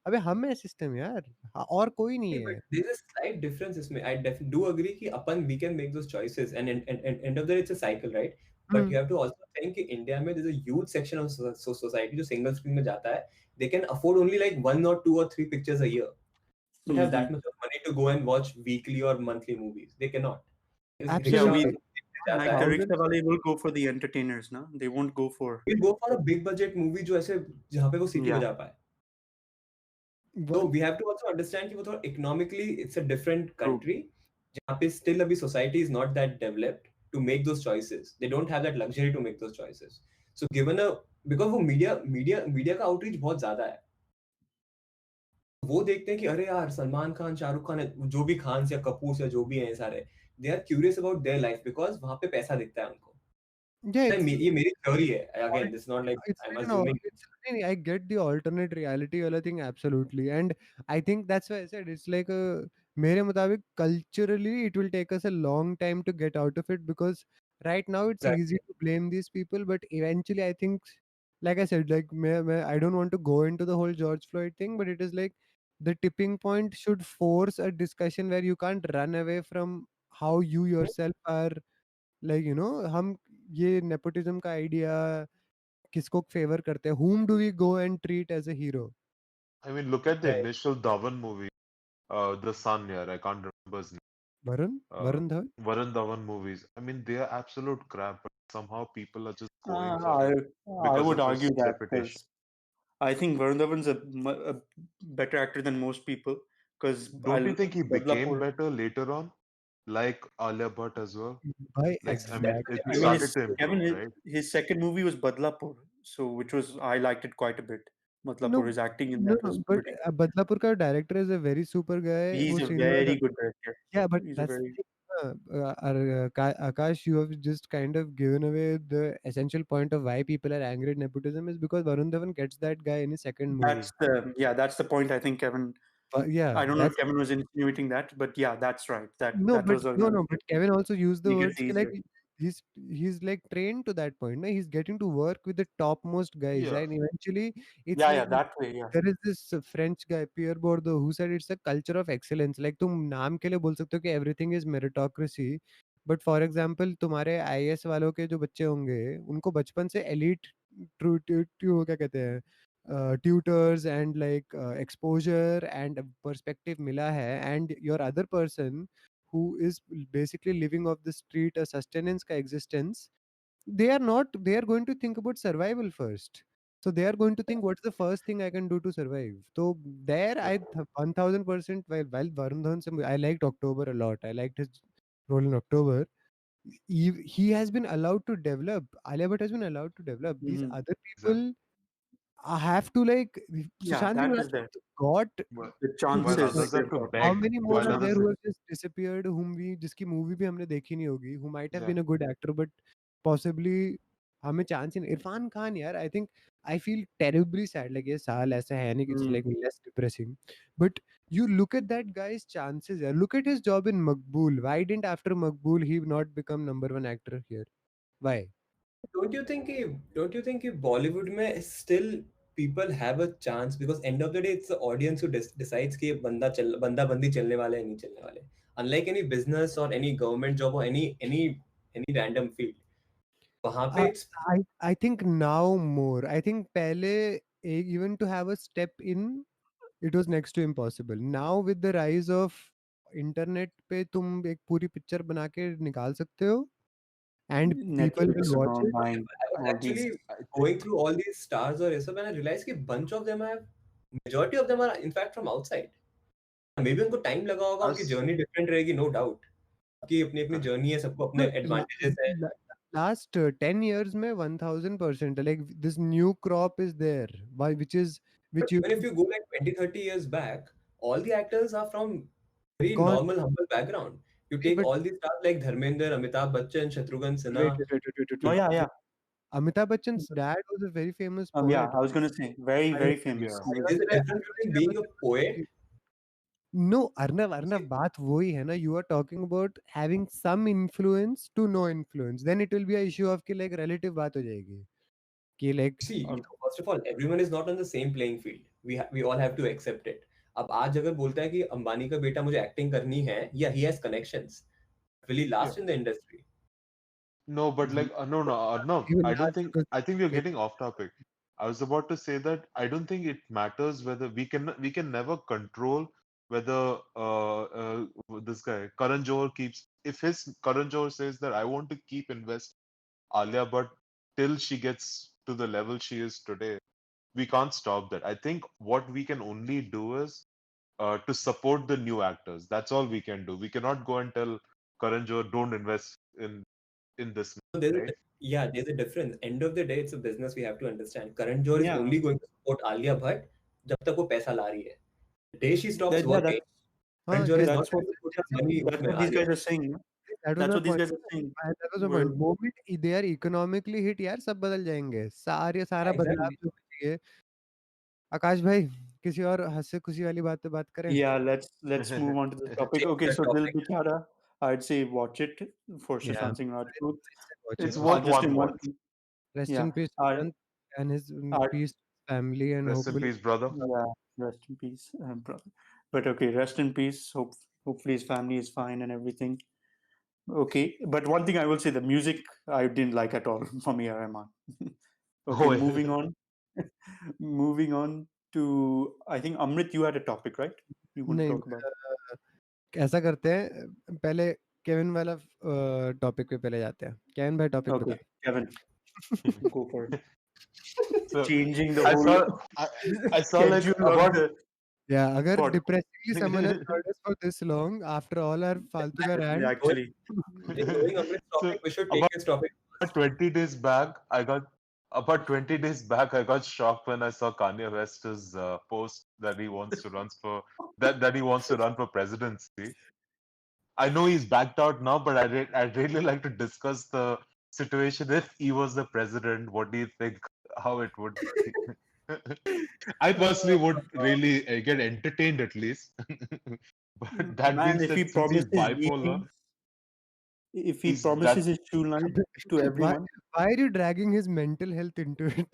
अबे हम है सिस्टम यार, और कोई नहीं But है. there's a slight difference इसमें. I do agree कि अपन we can make those choices, and end of the day it's a cycle, right? But you have to also think कि India में there's a huge section of society जो single screen में जाता है. They can afford only like 1 or 2 or 3 pictures a year. They don't have that much of money to go and watch weekly or monthly movies. They cannot. Yeah, Absolutely. we जाता like है. the Thousands rickshaw wale will go for the entertainers, no? They won't go for We'll go for a big budget movie जो ऐसे जहाँ पे वो city Yeah. बजा पाए. So we have to also understand कि वो थोड़ा economically it's a different country जहाँ पे still अभी society is not that developed to make those choices. They don't have that luxury to make those choices. So given a because वो media का outreach बहुत ज़्यादा है. वो देखते हैं कि अरे यार सलमान खान, शाहरुख खान, जो भी खान या कपूर या जो भी हैं सारे, they are curious about their life because वहाँ पे पैसा दिखता है उनको. Yeah, ये मेरी theory है. Again, this is not like it's I'm like assuming. I get the alternate reality वाला thing absolutely, and I think that's why I said it's like a, मेरे मुताबिक culturally it will take us a long time to get out of it, because right now it's easy to blame these people, but eventually I think, like I said, like I don't want to go into the whole George Floyd thing, but it is like the tipping point should force a discussion where you can't run away from how you yourself are, like हम ये nepotism का idea किसको favour करते हैं, whom do we go and treat as a hero? I mean, look at the Right. initial Dhawan movie, The Sun here. I can't remember his name. Varun Dhawan. Varun Dhawan movies. I mean, they are absolute crap, but somehow people are just going I for it I because would of argue its that reputation. because I think Varun Dhawan's a better actor than most people because Don't you think he became Badlapur. better later on, like Alia Bhatt as well? By Like, I mean, exactly. it I mean, started to Kevin, improve, right? his second movie was Badlapur, so which was I liked it quite a bit. Badlapur, No, his acting in no, that was but pretty. Badlapur ka director is a very super guy. He's वो a Srinivas, very good director. yeah, but He's a that's the very thing. Akash, you have just kind of given away the essential point of why people are angry at nepotism is because Varun Dhawan gets that guy in his second movie. that's the point. I think Kevin. Yeah, I don't know if that's Kevin was insinuating that, but yeah, that's right. That no, that but was a no, but Kevin also used the he gets words कि, like easier. he's like trained to that point. No? He's getting to work with the topmost guys, Yeah. and eventually it's Yeah, like that way, yeah. there is this French guy Pierre Bourdieu who said it's a culture of excellence. Like तुम नाम के लिए बोल सकते हो कि everything is meritocracy, but for example तुम्हारे IAS वालों के जो बच्चे होंगे उनको बचपन से elite क्या कहते हैं tutors and like exposure and perspective मिला है, and your other person who is basically living off the street a sustenance ka existence, they are going to think about survival first. So they are going to think what's the first thing I can do to survive. So there I 1000%, while Varun Dhawan I liked October a lot. I liked his role in October. He has been allowed to develop. Alia Bhatt has been allowed to develop. These Mhm. other people have to like Yeah, Sushant Singh that is there. Rajput got But The to while this chances others have they've to got. how beg, many more while are there others, who have just disappeared, whom we जिसकी movie भी हमने देखी नहीं होगी, who might have yeah. been a good actor but possibly हमें chance ही नहीं. इरफान खान यार, I think I feel terribly sad. Like ये साल ऐसा है नहीं कि it's like less depressing, but you look at that guy's chances. यार, look at his job in Maqbool. Why didn't after Maqbool he not become #1 actor here? Why? Don't you think कि Bollywood में still people have a chance because end of the day it's the audience who decides कि ये बंदा बंदी चलने वाले हैं नहीं चलने वाले. Unlike any business or any government job or any random field. वहाँ पे it's I think now more. I think पहले even to have a step in, it was next to impossible. Now with the rise of internet पे तुम एक पूरी picture बना के निकाल सकते हो and people will Netflix watch it. online, I was all actually these. going through all these stars और ये सब, and I realized कि bunch of them have majority of them are in fact from outside. Maybe उनको time लगा होगा, उनकी Us, journey different रहेगी, no doubt. कि अपनी अपनी journey है, सबको अपने No, advantages है. last 10 years में 1000% like this new crop is there why But which you even if you go like 20, 30 years back, all the actors are from very कौन normal, humble background. You नहीं take but all these stars like Dharmender, Amitabh Bachchan, Shatrughan wait, Sinha. wait, wait, wait, wait, Oh wait. yeah, yeah. Amitabh Bachchan's dad was a very famous Yeah, poet. I was gonna say very, I very famous. Yeah. There's a I difference between being a poet. no Arnav बात वही है ना you are talking about having some influence to no influence then it will be a issue of कि like relative बात हो जाएगी कि like See, Uh, first of all, everyone is not on the same playing field. We all have to accept it. अब आज अगर बोलता है कि अंबानी का बेटा मुझे एक्टिंग करनी है, yeah, he has connections. Will he yeah. last in the industry? No, but like no. he will I don't last think. because I think we're getting off topic. I was about to say that I don't think it matters whether we can never control whether this guy Karan Johar keeps if his Karan Johar says that I want to keep invest Alia Bhatt till she gets to the level she is today, we can't stop that. I think what we can only do is to support the new actors. That's all we can do. We cannot go and tell Karan Johar don't invest in this, So right? there's a difference. End of the day, it's a business we have to understand. Karan Johar is Yeah, only going to support Alia Bhatt जब तक वो पैसा ला रही है. The day she stops yeah, working, Karan हाँ Johar is guess not that's what going to put his money that's उसमें what these Alia guys are Bhatt. saying. that was That's my what these point guys are saying. that was my We're point moment they are economically hit यार सब बदल जाएंगे सारा बदलाव Exactly. जो है आकाश भाई किसी और हंसी खुशी वाली बात पे बात करें Yeah, let's move on to this topic. Change Okay, the so Dil topic. Bichara, I'd say watch it for yeah Sushant Singh Rajput. watch it It's worth Just one in one watch. thing, rest yeah. in peace Our, Sushant, and his our, peace family and Rest in hopefully peace, brother. yeah, rest in peace, brother. But okay, rest in peace. Hopefully his family is fine and everything. Okay, but one thing I will say, the music I didn't like at all from A.R. Rahman. Okay, Oh, moving on. Moving on to, I think Amrit, you had a topic, right? You want to नहीं talk about? ऐसा करते हैं पहले Kevin वाला topic पे पहले जाते हैं केविन भाई टॉपिक बता Okay, Kevin, go for it. so Changing the I whole saw I saw like schedule of about the या अगर pod. depressingly someone has heard us for this long after all our फालतू का Yeah, rant Going, actually. knowing Amrit's so topic, we should take about his topic first. 20 days back I got shocked when I saw Kanye West's post that he wants to run for that he wants to run for presidency. I know he's backed out now, but I'd really like to discuss the situation if he was the president. What do you think? How it would be? I personally would really get entertained at least. But that being Man, if he said, since he's promises bipolar, if he he's promises that's his shoe line to why everyone, why are you dragging his mental health into it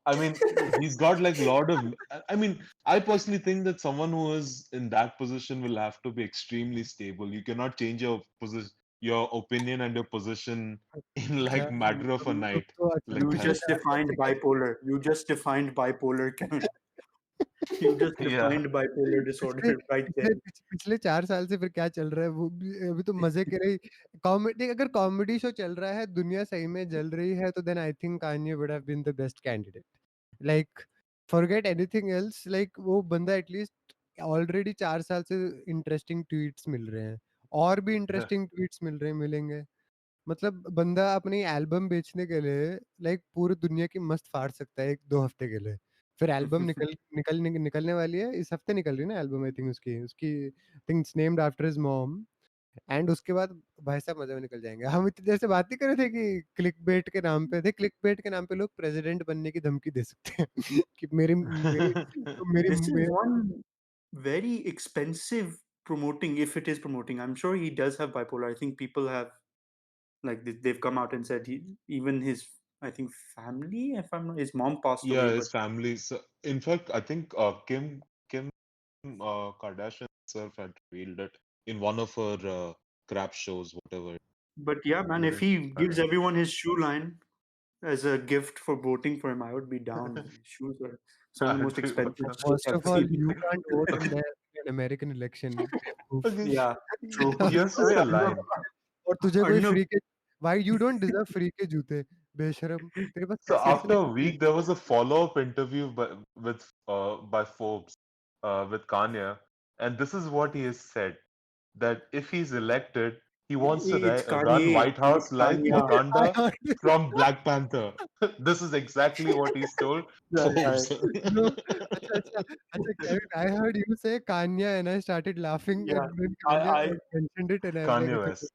I mean, he's got like a lot of. I mean, I personally think that someone who is in that position will have to be extremely stable. You cannot change your position, your opinion, and your position in क्या like matter of a तुम night तो like you अचानक से that. just defined bipolar. You just defined bipolar, Kevin. You just Yeah. defined bipolar पिछले disorder right there. पिछले 4 साल से फिर क्या चल रहा है वो अभी तो मजे के रही कॉमेडी अगर कॉमेडी शो चल रहा है दुनिया सही में जल रही है तो then I think Kanye would have been the best candidate like forget anything else like वो बंदा एटलीस्ट ऑलरेडी 4 साल से इंटरेस्टिंग ट्वीट्स मिल रहे हैं और भी इंटरेस्टिंग ट्वीट्स मिलेंगे मतलब बंदा अपनी एल्बम बेचने के लिए लाइक पूरी दुनिया की मस्त फाड़ सकता है 1-2 हफ्ते के लिए फिर एल्बम निकलने वाली है इस हफ्ते निकल रही है ना एल्बम आई थिंक उसकी things named after his mom and उसके बाद भाई साहब मजे में निकल जाएंगे हम इतनी देर से बात ही कर रहे थे कि क्लिक बेट के नाम पे क्लिक बेट के नाम पे लोग प्रेसिडेंट बनने की धमकी दे सकते हैं कि मेरी मेरी तो मेरी, This is मेरी one very expensive promoting, if it is promoting. I'm sure he does have bipolar. I think people have they've come out and said even his, I think, family, if I'm not, his mom passed Yeah, away, his but family. So, in fact, I think Kim Kardashian herself had revealed it in one of her crap shows, whatever. yeah, man, if During he that gives time. everyone his shoe line as a gift for voting for him, I would be down, man. His shoes are some of the most I'd be expensive shoes first I've of all seen. You can't vote in an American election बेवकूफ Okay, Yeah, true. here's just a line. और तुझे कोई Arnab, free के why you don't deserve free के जूते बेशरम तेरे पास So पैसे after इतने a week, there was a follow-up interview by Forbes with Kanye, and this is what he has said: that if he's elected, He wants to It's run Kanye, White House not like Kanye. I Wakanda heard from Black Panther. This is exactly what he's told Yeah, yeah. Forbes. no. Acha, Kevin, I heard you say Kanye and I started laughing Yeah. and then I, Kanye I, mentioned it and I was like, Kanye okay, West.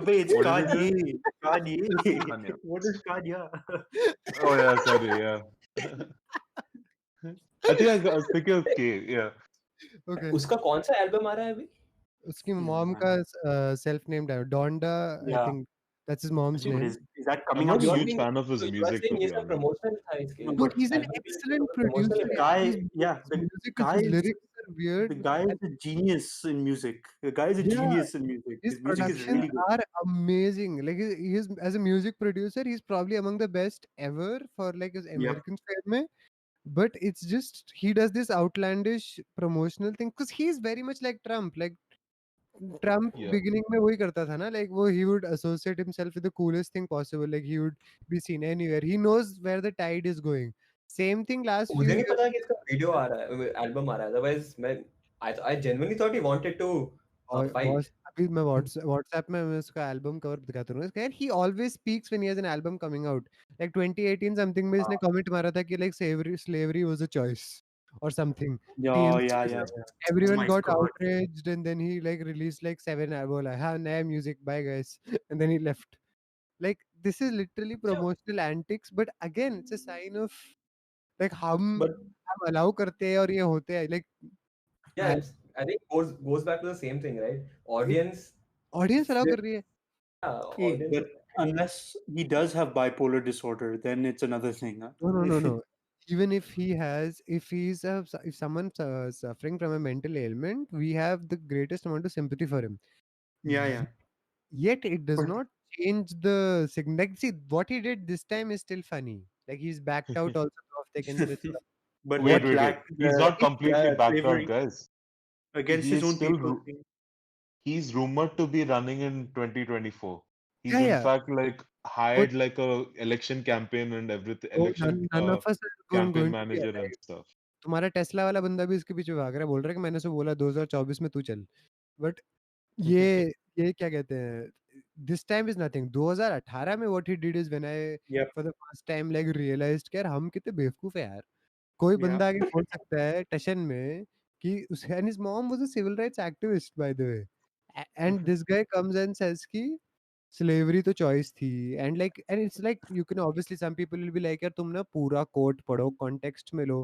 it's What did he say? Kanye. Kanye. Kanye. What is Kanye? Oh yeah, sorry, yeah. I think I was thinking of K. Yeah. okay. उसका कौन सा album आ रहा है अभी? उसकी Yeah, mom man. का self named है Donda, I Yeah. think that's his mom's Dude, name. is that I'm coming not out a You are soon? huge saying fan of his you are music, to saying ये be सब honest. promotional था इसके No, लिए. No, but he's an Album के लिए excellent तो promotional producer. event. guy, His, yeah, his the music, guy his is lyrics are the weird. guy is And a genius in music. The guy is a yeah, genius in music. his His music is productions really good. are amazing. Like he's as a music producer, he's probably among the best ever for like his Yep. American film. But it's just he does this outlandish promotional thing because he's very much like Trump. Like Trump Yeah. beginning में वही करता था ना, like वो he would associate himself with the coolest thing possible. Like he would be seen anywhere. He knows where the tide is going. Same thing last few मुझे नहीं years. पता कि इसका वीडियो आ रहा है, एल्बम आ रहा है. Otherwise I genuinely thought he wanted to और fight. बॉस अभी मैं व्हाट्सएप में मैं उसका एल्बम कवर दिखाता हूँ. यार he always speaks when he has an album coming out. Like 2018 something में इसने कमेंट मारा था कि like slavery was a choice or something. Oh, TMZ. yeah, yeah, yeah. Oh Everyone my got God. outraged and then he like released like 7 बोला हाँ नया music bye guys and then he left. Like this is literally promotional antics but again it's a sign of like हम But allow करते हैं और ये होते हैं like yeah, I think goes back to the same thing, right? Audience, audience allow yeah, कर रही है. Hey, audience. but unless he does have bipolar disorder, then it's another thing. Huh? No. Even if he has, if someone's suffering from a mental ailment, we have the greatest amount of sympathy for him. Yeah, yeah. Yet it does But not change the sign. Like, see, what he did this time is still funny. Like he's backed out also of taken this stuff. but Wait, what wait, wait. black He's not completely backed out, slavery guys. against He his is own still people? he's rumored to be running in 2024. He's in Yeah. fact like But hired like a election campaign and everything, oh, election none of us are campaign going to be manager and alive. stuff. तुम्हारा Tesla वाला बंदा भी इसके पीछे भाग रहा है बोल रहा है कि मैंने उसे बोला 2024 में तू चल बट ये क्या कहते हैं दिस टाइम इज नथिंग 2018 में what he did is when I Yep. For the first time like realised कि यार हम कितने बेवकूफ है यार कोई Yeah. बंदा आके बोल सकता है टशन में कि उस and his mom was a civil rights activist by the way and this guy comes and says कि स्लेवरी तो चॉइस थी and like and it's like you can obviously some people will be like यार तुम ना पूरा quote पढ़ो context में लो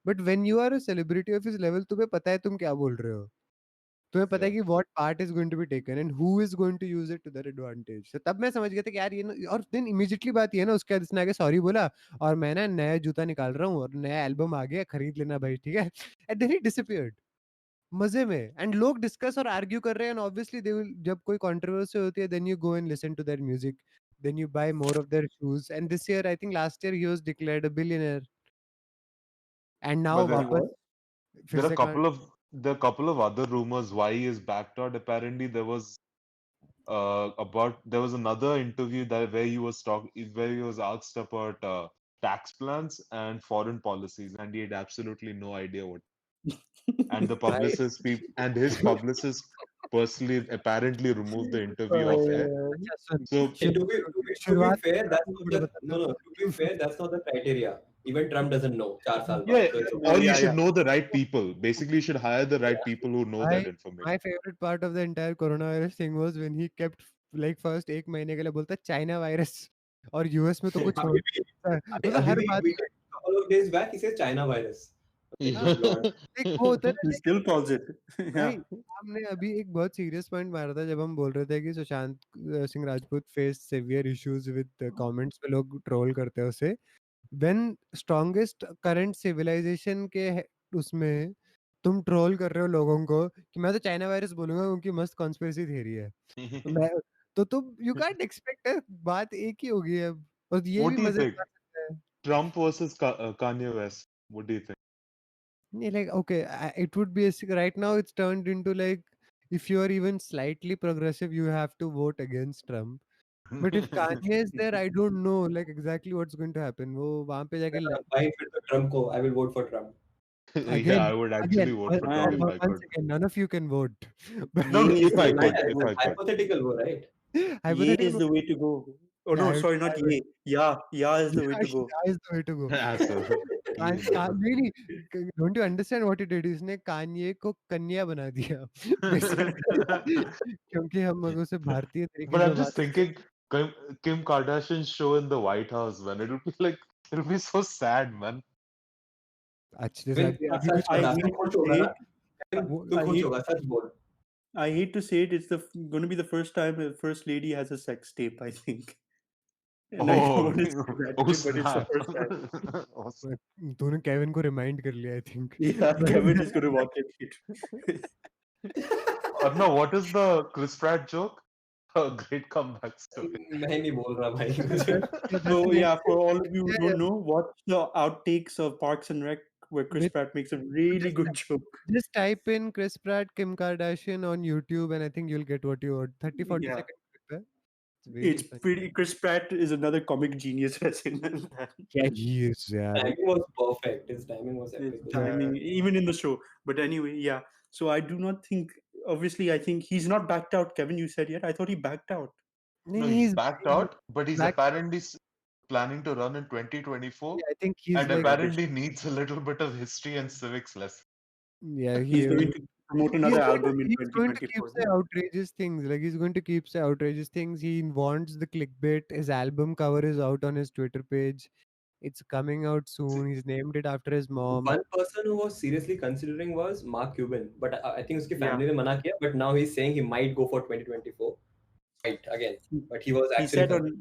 but when you are a celebrity of his level तुम्हें पता है तुम क्या बोल रहे हो तुम्हें पता है Yeah. कि what part is going to be taken and who is going to use it to their advantage तो तब मैं समझ गया था कि यार ये और देन इमीडिएटली बात ये है ना उसके बाद इसने आगे सॉरी बोला और मैं ना नया जूता निकाल रहा हूँ और नया एल्बम आ गया खरीद लेना भाई ठीक है एंड देन ही डिसअपीयर्ड मजे में एंड लोग डिस्कस और आर्ग्यू कर रहे हैं एंड ऑब्वियसली दे विल जब कोई कंट्रोवर्सी होती है then you go and listen to their music then you buy more of their shoes and this year I think last year he was declared a billionaire and now But He वापस was. फिर there are से there are couple of other rumors why he is backed out. Apparently, there was there was another interview that where he was asked about tax plans and foreign policies, and he had absolutely no idea what. And the Right. and his publicist personally apparently removed the interview off air. अच्छा सुन So शुरू- To be शुरुआत fair, that's में not थोड़ा the बताता no. हूँ। To be fair, that's not the criteria. Even Trump doesn't know. 4 साल yeah, बाद, so it's okay. or you Yeah, should yeah. know the right people. Basically, you should hire the right Yeah. people who know My that information. my favorite part of the entire coronavirus thing was when he kept like first एक महीने के लिए बोलता China virus और US में तो कुछ हो अभी भी मतलब अभी हर भी बात we couple of days back he says China virus. हाँ, Lord. एक वो होता है ना He still calls it. भाई Yeah. हमने अभी एक बहुत सीरियस पॉइंट मारा था जब हम बोल रहे थे कि Sushant Singh Rajput face severe issues with comments पे लोग ट्रोल करते हैं उसे व्हेन स्ट्रॉन्गेस्ट करंट सिविलाइजेशन के उसमें तुम ट्रोल कर रहे हो लोगों को कि मैं तो चाइना वायरस बोलूंगा क्योंकि मस्त कॉन्स्पिरेसी थियरी है तो मैं तो तुम यू कांट एक्सपेक्ट बात एक ही होगी अब और ये What भी do you मजे think? कर सकते हैं Trump versus Kanye West. What do you think? नहीं like okay it would be right now it's turned into like if you are even slightly progressive you have to vote against Trump but if Kanye is there I don't know like exactly what's going to happen वो वहां पे जाके भाई फिर तो Trump को I will vote for Trump. Again, I would actually vote for Tom if I once could. again, none of you can vote. But No, no, Ye is if the I way could, to if go. I could. Hypothetical वो, right? Ye hypothetical, is the way to go. Oh no, yeah, sorry, not ye. Yeah is the way to go. yeah is the way to go. Yeah, so नहीं नहीं, don't you understand what he did? इसने Kanye को कन्या बना दिया basically, क्योंकि हम अगर उसे भारतीय तरीके but से I'm बात just thinking Kim Kardashian show in the White House, man. It'll be so sad, man. अच्छे I से mean, अभी सच कुछ I बता, ऐसा तू hate to खुश होगा say ना? it. वो तू I खुश hate होगा, सच बोल. I hate to say it. It's going to be the first time the first lady has a sex tape. I think, and I don't Oh, want to say that oh way, but it's the snap. first time. Oh, तूने Kevin को remind कर लिया, I think. Yeah, Kevin is going to watch it. or no, what is the Chris Pratt joke? A great comeback story. मैं नहीं बोल रहा भाई कुछ. Yeah, that's So the yeah, next. for all of you who Yeah, don't know, watch the outtakes of Parks and Rec where Chris With Pratt makes a really just good joke. just type in Chris Pratt, Kim Kardashian on YouTube, and I think you'll get what you want. 30-40 Yeah, second clip है. It's it's very funny. pretty. Chris Pratt is another comic genius. As in that. Yeah, he is, yeah. Timing was perfect. His timing was His epic. timing, even in the show. But anyway, yeah. So I do not think. Obviously, I think he's not backed out. Kevin, you said yet. I thought he backed out. No, नहीं, he's backed out, but he's back. apparently planning to run in 2024, Yeah, I think he's and like, apparently needs a little bit of history and civics lesson. yeah, He's going to promote another album in he's going to keep 2024. say outrageous things. Like he's going to keep say outrageous things. He wants the clickbait. His album cover is out on his Twitter page. It's coming out soon. He's named it after his mom. One person who was seriously considering was Mark Cuban, but I think उसकी Yeah. family ने मना किया. But now he's saying he might go for 2024. Might again, but he was He actually. said on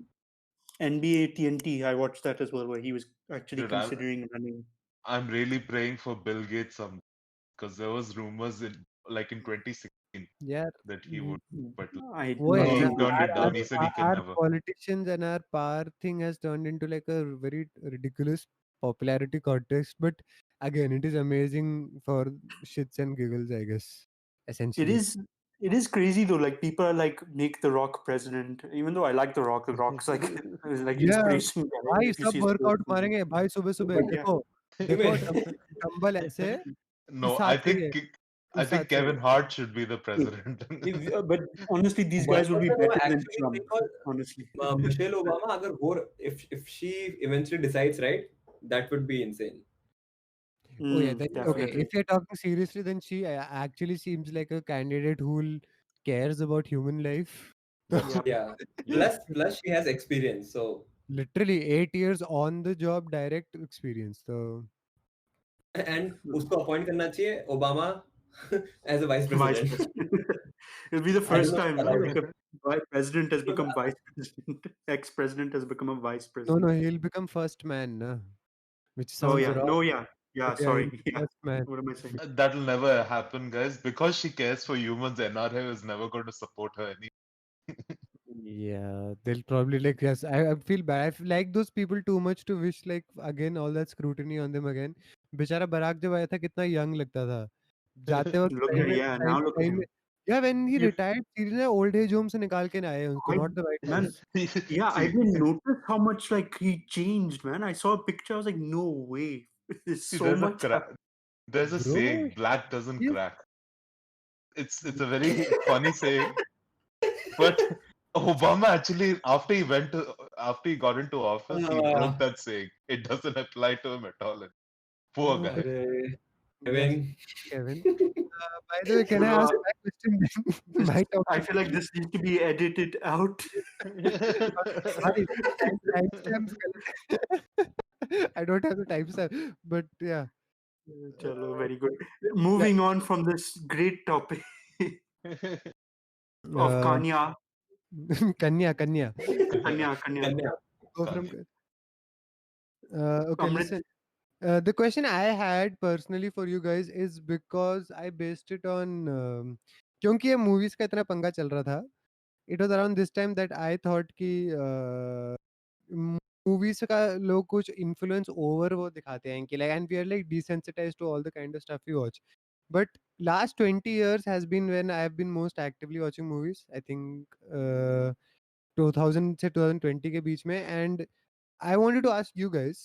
NBA TNT, I watched that as well, where he was actually Dude, considering running. I'm really praying for Bill Gates because there was rumors in 2016 Yeah, that he would, but I वो do है not he ना, think turned it our, down. He said he can our never. politicians and our power thing has turned into like a very ridiculous popularity contest. But again, it is amazing for shits and giggles, I guess. it Essentially. is crazy though. Like people are like, make the Rock president, even though I like the Rock. The Rock's like is like Yeah, inspiration. भाई If you सब see his workout posts. मारेंगे भाई सुबह सुबह. But yeah. देखो देखो dumbbell ऐसे No, इस I हाथ से think ये, I उस think हाथ से Kevin ये. Hart should be the president. But honestly, these One guys would be person who better than actually Trump. think was Honestly. Michelle Obama. अगर वो if she eventually decides right, that would be insane. Oh yeah, then, okay. Definitely. If you're talking seriously, then she actually seems like a candidate who cares about human life. Yeah. Yeah. Plus she has experience. So Literally 8 years on the job, direct experience. So and उसको appoint करना चाहिए Obama as a vice Vice president. president. It'll be the I don't first know time if like a president has become vice president. Ex-president has become a vice no, president. he'll become first man, na? Which Oh sounds yeah, wrong. no, yeah, But yeah, sorry, he'll be yeah. first man. What am I saying? That'll never happen, guys. Because she cares for humans, NRA is never going to support her any. Yeah, they'll probably like, yes, I feel bad. I like those people too much to wish like again all that scrutiny on them again. बेचारा Barack जब आया था कितना young लगता था. जाते वक्त Look सही at में yeah, सही now look at सही him. में yeah, when he You, retired, seriously old age home से निकाल के ना आए उनको, I, not the White man, House. yeah, I See, didn't notice how much like he changed, man. I saw a picture, I was like, no way, there's see, so there's a much. there's a Bro, saying, black doesn't yes. crack. It's a very funny saying, but Obama actually after he got into office, he broke that saying. It doesn't apply to him at all. Poor Oh, guy. अरे yes, Kevin. Kevin. By the way, can I No, ask my question then? My I topic. feel like this needs to be edited out. भाई timestamps गलत. I don't have the timestamp, but yeah. Chalo, very good. Moving on from this great topic of Uh, Kanya. Kanya. Kanya. Kanya. Go from. Kanye. Okay, Amrit. listen. The question I had personally for you guys is because I based it on क्योंकि ये movies का इतना पंगा चल रहा था. It was around this time that I thought कि movies का लोग कुछ influence over वो दिखाते हैं कि like and we are like desensitized to all the kind of stuff we watch. But last 20 years has been when I have been most actively watching movies. I think 2000 से 2020 के बीच में, and I wanted to ask you guys,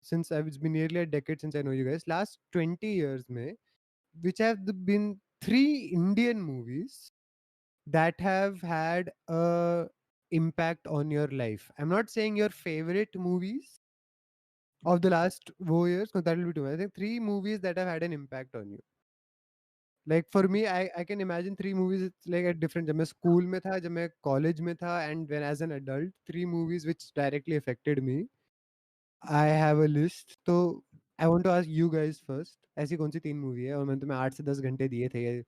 since it's been nearly a decade since I know you guys, last 20 years mein, which have been 3 Indian movies that have had a impact on your life. I'm not saying your favorite movies of the last 4 years, because that will be too much. I think 3 movies that have had an impact on you. Like for me, I can imagine 3 movies. It's like at different. जब मैं school में था, जब मैं college में था, and when as an adult, 3 movies which directly affected me. I have a list. तो I want to ask you guys first. ऐसी कौन सी 3 मूवी है और मैंने तुम्हें 8 से 10 घंटे दिए थे ये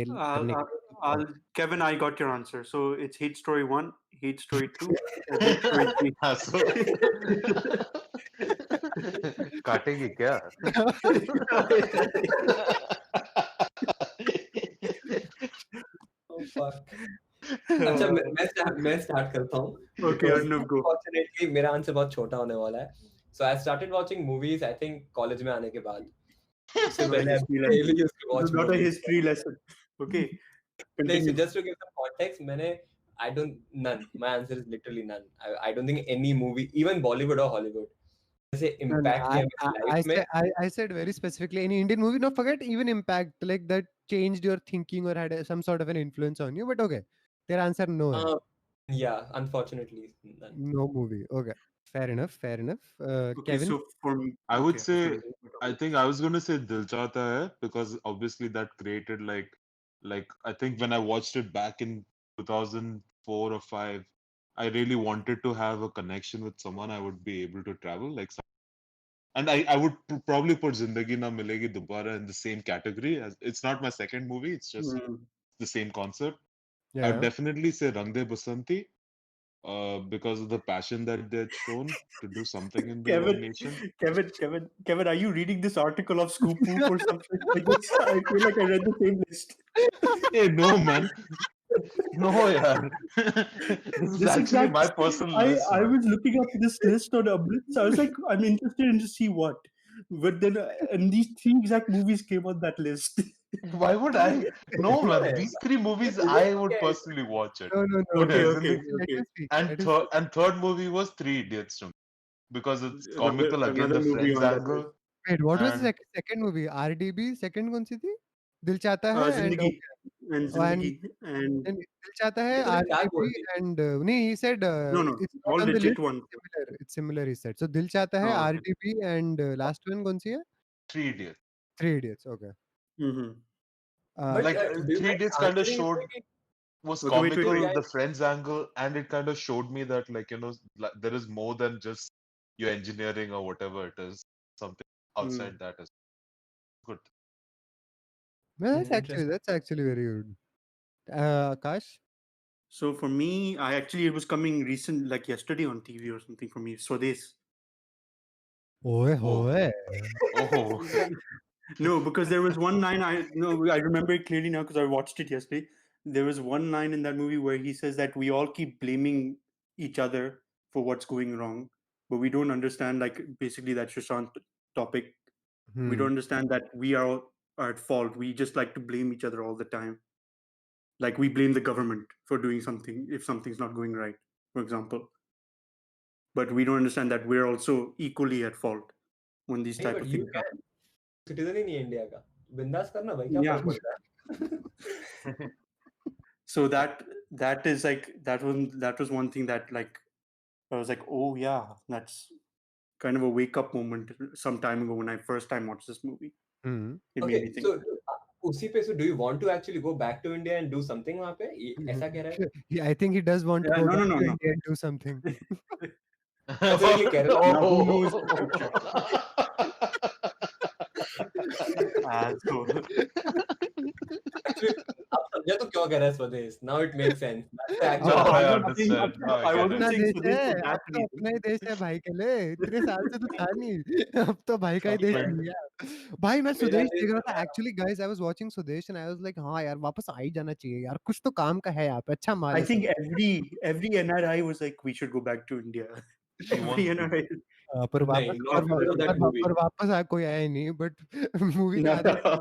करने के लिए? Kevin, I got your answer. So it's Hate Story 1, Hate Story 2, and Hate Story 3. हाँ, so काटेगी क्या? Oh fuck. अच्छा मैं स्टार्ट करता हूँ. Okay, Arnav, go. Unfortunately मेरा आंसर बहुत छोटा होने वाला है. So I started watching movies I think college में आने के बाद. उससे पहले daily used to watch Not a movies. history lesson. Okay. No, so Continue. just to give some context, none. My answer is literally none. I don't think any movie, even Bollywood or Hollywood, has an impact किया मेरी life में. I said very specifically any Indian movie. No, forget even impact, like that changed your thinking or had some sort of an influence on you. But okay, their answer no hai. Yeah, unfortunately, none. No movie. Okay, fair enough. Okay, Kevin? so for me, I would okay, say, sorry. I think I was gonna say Dil Chahta Hai, because obviously that created like I think when I watched it back in 2004 or 5, I really wanted to have a connection with someone I would be able to travel and I would probably put Zindagi Na Milegi Dobara in the same category. As it's not my second movie, it's just the same concept. I would Yeah. definitely say Rang De Basanti, because of the passion that they had shown to do something in the young nation. Kevin, are you reading this article of Scoop Poop or something like this? I feel like I read the same list. Hey, no, man. No, yaar. This is actually my personal list. I man. was looking up this list on Amrit. I was like, I'm interested in to see what. But then, and these 3 exact movies came on that list. Why would I? No, man. These 3 movies I would personally watch it. No. Okay. Let him speak. And third movie was Three Idiots to me, because it's comical again, Another the movie friends on that angle. Wait, what was the And second movie? RDB, second कौन सी थी? Dil Chahta Hai and Zindagi and Zindagi and Dil Chahta Hai, तुमने क्या बोल RDB दिया? and no, he said no, it's all not on the legit list. ones. It's similar. He said. So Dil Chahta Hai, Oh, okay. RDB and last one कौन सी है? Three Idiots. Three Idiots. Okay. Mm-hmm. But Like do you Three mind Idiots kind of answering showed it? was Okay, wait. comical, the friends angle, and it kind of showed me that like, there is more than just your engineering or whatever it is. Something outside that is good. Well, Interesting. that's actually very good. Akash? So for me, it was coming recent, like yesterday on TV or something for me. Swades. Oe Oh. hoye. Oh, No, because there was one line I remember it clearly now because I watched it yesterday. There was one line in that movie where he says that we all keep blaming each other for what's going wrong, but we don't understand, like, basically that Sushant topic. We don't understand that we are at fault. We just like to blame each other all the time. Like we blame the government for doing something if something's not going right, for example. But we don't understand that we're also equally at fault when these type But of you things happen. can. Citizen ही नहीं है India का. बिंदास करना भाई क्या Yeah. फर्क पड़ता है? So that is like that was one thing that, like, I was like, oh yeah, that's kind of a wake up moment some time ago when I first time watched this movie. It made Okay, me think. so उसी पे so do you want to actually go back to India and do something वहाँ पे? ऐसा कह रहा है? Yeah, I think he does want to Yeah, go no, back no, to no. India and do something. Really Kerala? Now, who knows the future? So Actually, अब समझा तो क्यों कह रहा है स्वदेश? Now it makes sense. That's the No, actual. I I'm understand. No, I I get wasn't it. अपना saying देश Swades है, for अब that तो reason. अपना ही देश है भाई के लिए, इतने साल से तो था नहीं, अब तो भाई का ही देश But बन गया। भाई मैं मेरा स्वदेश देश देख रहा था, बनाया। Actually guys I was watching स्वदेश एंड आई वाज लाइक हाँ यार वापस आ ही जाना चाहिए यार, कुछ तो काम का है यहाँ पे, अच्छा माल I है think सब। every NRI was like, we should go back to India. he Every wants to. NRI. पर नहीं, वापस not because of that movie. पर वापस कोई आया ही नहीं, बट मूवी का No. आधा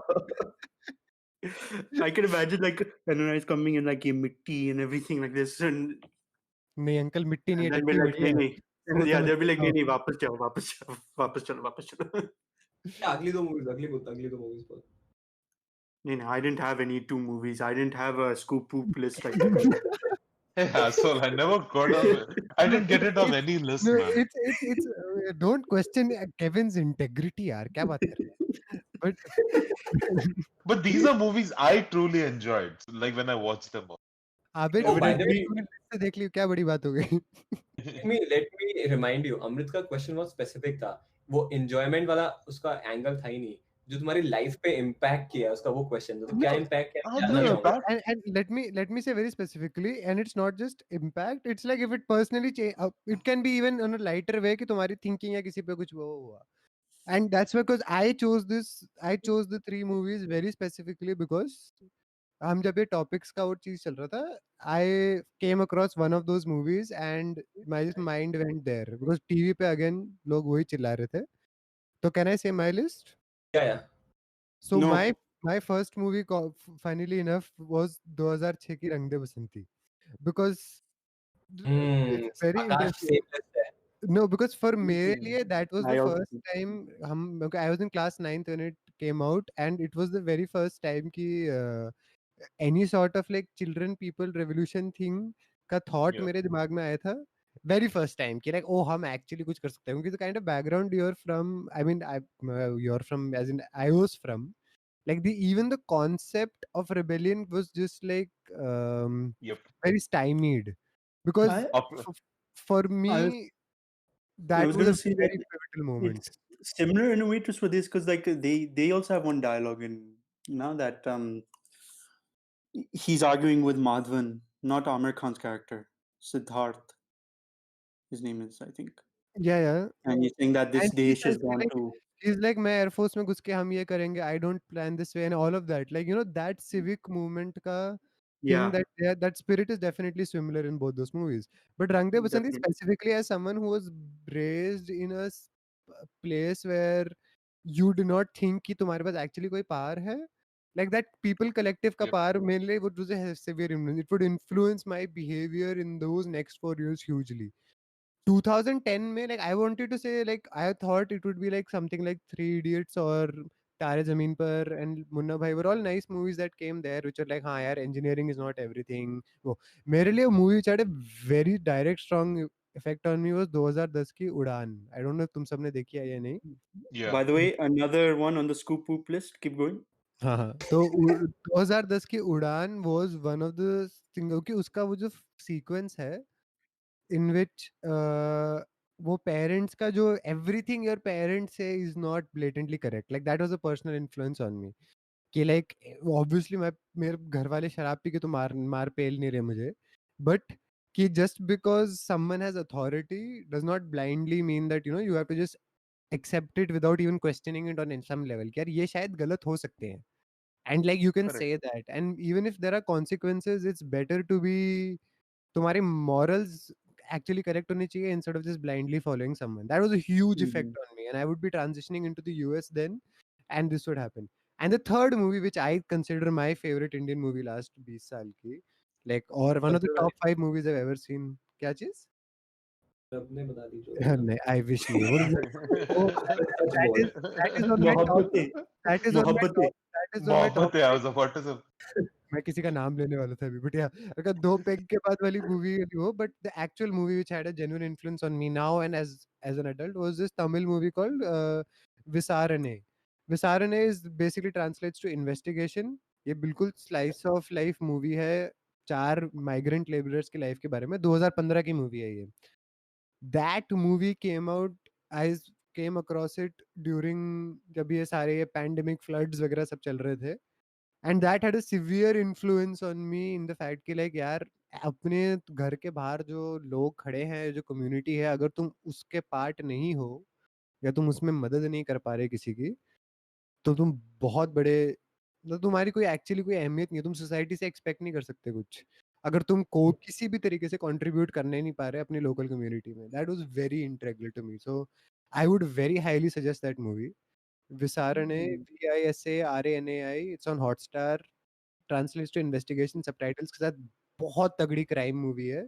I can imagine like NRIs coming in like ये मिट्टी and everything like this, and नहीं अंकल मिट्टी नहीं है then डंडी we're like, बड़ी है। नहीं, Yeah, they'll be like, नहीं नहीं वापस जाओ वापस जाओ वापस चलो वापस चलो. अगली दो मूवीज पर नहीं, I didn't have any 2 movies. I didn't have a scoop poop list like that. Hey, asshole, I never got on. I No, didn't get it on any list, no, man. it's don't question Kevin's integrity यार, क्या बात कर रहे हैं? But But these are movies I truly enjoyed, like when I watched them all. अबे Oh, by the way, तूने list से देख ली, क्या बड़ी बात हो गई? let me remind you, अमृत का क्वेश्चन बहुत स्पेसिफिक था. वो एंजॉयमेंट वाला उसका एंगल था ही नहीं. जो तुम्हारी लाइफ पे इम्पैक्ट किया उसका वो क्वेश्चन था. तो क्या इम्पैक्ट किया Oh, जानना the चाहूंगा. impact. And let me say very specifically, and it's not just impact. It's like if it personally it can be even on a lighter way कि तुम्हारी thinking या किसी पे कुछ वो हुआ. And that's because I chose the 3 movies very specifically because हम जब ये टॉपिक्स का वो चीज चल रहा था, I came across one of those movies and my just mind went there because TV पे again लोग वही चिल्ला रहे थे. तो can I say my list? Yeah. So No. my first movie funnily enough was 2006 की रंग दे बसंती because it's very Akash interesting. same list है. No, because for मेरे लिए that was I the also first time I was in class 9th when it came out and it was the very first time कि any sort of like children people revolution thing का thought Yeah. मेरे दिमाग में आया था very first time कि like oh हम actually कुछ कर सकते हैं क्योंकि the kind of background you're from I mean you're from as in I was from like even the concept of rebellion was just like Yep. very stymied because I- f- for me I that was was gonna a say that very pivotal moment. it's similar in a way to Swadesh because like they also have one dialogue in now that he's arguing with Madhavan, not Amir Khan's character, Siddharth. His name is, I think, Yeah. and he's saying that this And he desh says has gone like to. he's like मैं Air Force में घुस के हम ये करेंगे I don't plan this way and all of that like you know that civic movement का thing Yeah, that spirit is definitely similar in both those movies. But Rang De Basanti definitely. specifically as someone who was raised in a place where you do not think कि तुम्हारे पास actually कोई power है like that people collective का Yep. power mainly would was a severe influence. It would influence my behavior in those next 4 years hugely. 2010 में like I wanted to say like I thought it would be like something like Three Idiots or तारे ज़मीन पर and Munna भाई were all nice movies that came there which are like हाँ यार engineering is not everything. वो मेरे लिए movie which had a very direct strong effect on me was 2010 की उड़ान. I don't know if तुम सबने देखी है या नहीं. Yeah. By the way, another one on the scoop poop list. Keep going. हाँ हाँ तो 2010 की उड़ान was one of the thing कि उसका वो जो sequence है in which वो पेरेंट्स का जो एवरीथिंग योर पेरेंट्स से is not blatantly correct like that was a personal influence on मी कि लाइक ऑब्वियसली मैं मेरे घर वाले शराब पी के तो मार मार पेल नहीं रहे मुझे बट कि just because someone has authority does not blindly mean that you know you have to just accept it without even questioning it on some level कि यार ये शायद गलत हो सकते हैं and like you can Correct. Say that and even if there are consequences it's better to be तुम्हारे morals actually correct होने चाहिए instead of just blindly following someone. That was a huge effect on me, and I would be transitioning into the US then, and this would happen. And the third movie, which I consider my favorite Indian movie last 20 साल की, like or one of the top 5 movies I've ever seen. क्या चीज? अपने बता दीजिए. नहीं, I wish नहीं. वो सच that बोल. is that is on my top. Mohabbatein. That is on my Mohabbatein. top. That is on my top. Mohabbat hai, I was about to say. मैं किसी का नाम लेने वाला था अभी बट या अगर दो पेग के बाद वाली मूवी हो but the actual movie which had a genuine influence on me now and as an adult was this Tamil movie called Visaranai Visaranai is basically translates to investigation ये बिल्कुल स्लाइस ऑफ लाइफ मूवी है 4 migrant labourers की life के बारे में 2015 की movie है ये that movie came out I came across it during जब ये सारे ये पैंडेमिक फ्लड्स वगैरह सब चल रहे थे and that had a severe influence on me in the fact कि लाइक यार अपने घर के बाहर जो लोग खड़े हैं जो कम्युनिटी है अगर तुम उसके पार्ट नहीं हो या तुम उसमें मदद नहीं कर पा रहे किसी की तो तुम बहुत बड़े मतलब तुम्हारी कोई एक्चुअली कोई अहमियत नहीं है तुम सोसाइटी से एक्सपेक्ट नहीं कर सकते कुछ अगर तुम को किसी भी तरीके से कंट्रीब्यूट करने नहीं पा रहे अपनी लोकल कम्युनिटी में that was very integral to me so I would very highly suggest that movie Visaranai VISARANAI it's on Hotstar translates to investigation subtitles के साथ बहुत तगड़ी क्राइम मूवी है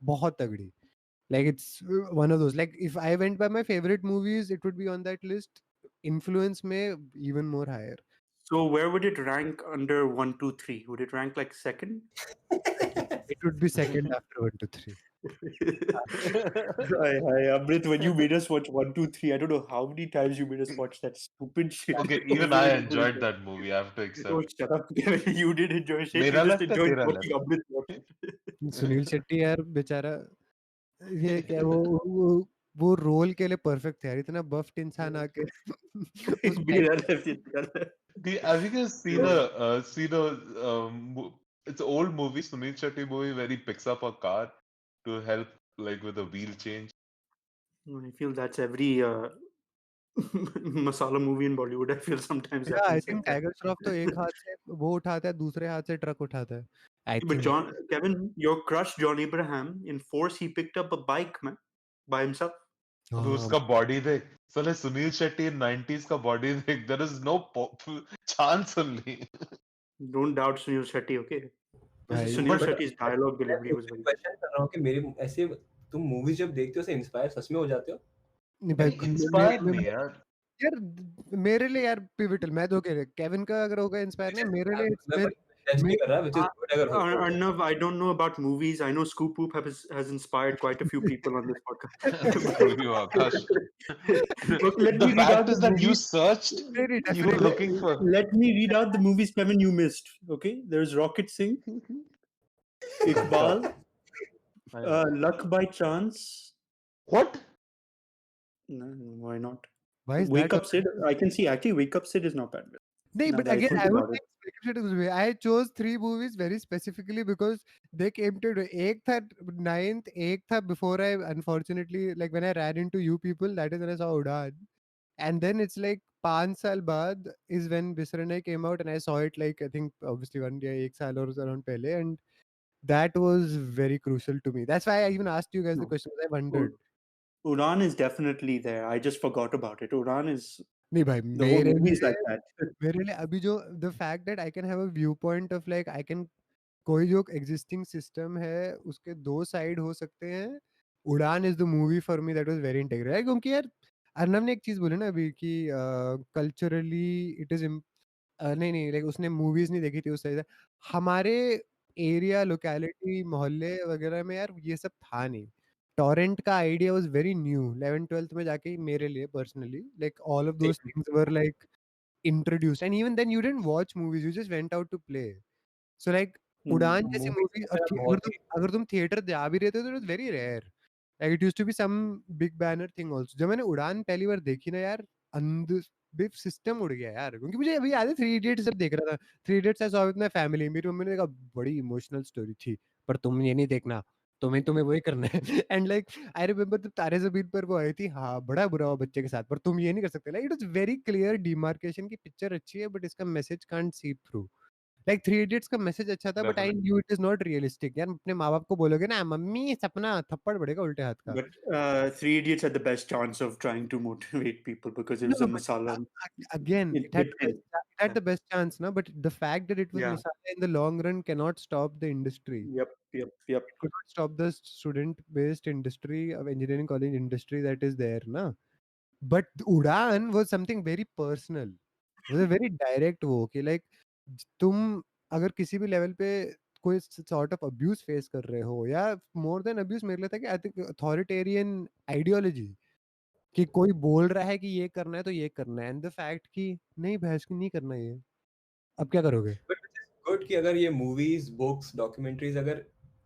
बहुत तगड़ी Like it's one of those. Like if I went by my favorite movies, it would be on that list. Influence may even more higher. So where would it rank under 1, 2, 3? Would it rank like second? It would be second after 1 to 3. Hi, Amrit, when you made us watch 1, 2, 3, I don't know how many times you made us watch that stupid shit. Okay, even I enjoyed that movie. I have to Oh, accept. shut up. You did enjoy shit. You मेरा just लग का enjoyed तेरा watching लग. Amrit watch it. Sunil Shetty यार बेचारा, ये क्या वो रोल के लिए परफेक्ट था यार, इतना बफ्ड इंसान आके उस मेरा left it, मेरा left. Have you guys seen a it's an old movie, Sunil Shetty movie, where he picks up a car to help like with a wheel change? I feel that's every masala movie in Bollywood. I feel sometimes या आई happens think like that. Tiger Shroff तो एक हाथ से वो उठाता है, दूसरे हाथ से ट्रक उठाता है, आई But think. Kevin, your crush John Abraham, in Force, he picked up a bike, man, by himself. अबे उसका बॉडी देख, साले सुनील शेट्टी 90s का बॉडी देख. There is no chance only. Don't doubt Sunil Shetty, okay? भाई Sunil but- Shetty's dialogue मैं delivery was very good. Question कर रहा हूँ कि मेरे ऐसे तुम मूवीज जब देखते हो से इंस्पायर सच में हो जाते हो? नहीं भाई, इंस्पायर नहीं यार. यार मेरे लिए यार पिवटल, मैं तो कह रहा केविन का अगर होगा इंस्पायर नहीं, मेरे लिए मैं जज नहीं कर रहा, which is good अगर हो. Arnav, I don't know about movies. I know Scoop Whoop has inspired quite a few people on this podcast. Screw you, Akash. Look, let The me read out fact the is that you movies. searched. Very You were definitely. looking for. Let me read out the movies, Kevin, you missed. Okay, there's Rocket Singh, Iqbal, Luck by Chance. What? No, why not? Why is Wake that? Up Sid. I can see actually Wake Up Sid is not bad. नहीं, Now but that I again, think I would about it. think Wake Up Sid is way. I chose 3 movies very specifically because they came to एक था 9th, एक था before I unfortunately, like when I ran into you people, that is when I saw Udaan. And then it's like 5 साल बाद is when Bisranai came out and I saw it, like I think obviously 1 year, 1 साल or around पहले, and that was very crucial to me. That's why I even asked you guys the No. question. I wondered. Udaan is definitely there. I just forgot about it. Udaan is नहीं भाई, the whole मेरे movie is लिए like that. मेरे लिए अभी जो the fact that I can have a viewpoint of like I can, कोई जो existing system है उसके 2 साइड हो सकते हैं. उड़ान is the movie for me that was very integral, क्योंकि यार अर्नव ने एक चीज बोली ना अभी कि कल्चरली इट इज नहीं नहीं, लाइक उसने मूवीज नहीं देखी थी उस साइड से. हमारे एरिया, लोकेलिटी, मोहल्ले वगैरह में यार ये सब था नहीं. टॉरेंट का idea was very new 11th-12th में जाके मेरे लिए personally, like all of those things were like introduced, and even then you didn't watch movies, you just went out to play. So like उड़ान जैसी मूवी, और अगर तुम थिएटर जा भी रहे थे तो it very rare, like it used to be some big banner thing also. जब मैंने उड़ान पहली बार देखी ना यार, अंदर बिफ सिस्टम उड़ गया यार, क्योंकि मुझे अभी याद है 3 इडियट्स जब देख रहा था, 3 idiots I saw with my family. मेरी मम्मी ने कहा बड़ी इमोशनल स्टोरी थी, पर तुम ये नहीं देखना, तुम्हें वही करना है. एंड लाइक आई रिमेंबर जब तारे ज़मीन पर वो आई थी, हाँ बड़ा बुरा हुआ बच्चे के साथ, पर तुम ये नहीं कर सकते. Like it was very clear demarcation की पिक्चर अच्छी है बट इसका मैसेज कांट सीप थ्रू. लाइक 3 इडियट्स का मैसेज अच्छा था but I Definitely. Knew it is not realistic. यार अपने माँ बाप को बोलोगे ना मम्मी सपना, थप्पड़ पड़ेगा उल्टे हाथ का. But Three Idiots had the best chance of trying to motivate people because it was No, a but masala. again, It it did. had the best chance, no? But the fact that it was Yeah. masala in the long run cannot stop the industry. Yep. It could not stop the student-based industry of engineering college industry that is there, na? But Udaan was something very personal. It was a very direct वो कि like तुम अगर किसी भी level पे कोई sort of abuse face कर रहे हो, या मोर देन अब्यूज मेरे लिए था कि आई थिंक अथॉरिटेरियन आइडियोलॉजी, कि कोई बोल रहा है कि ये करना है तो ये करना है, एंड द फैक्ट कि नहीं बहस की नहीं करना ये, अब क्या करोगे. बट गुड कि अगर ये मूवीज, बुक्स, डॉक्यूमेंट्रीज, अगर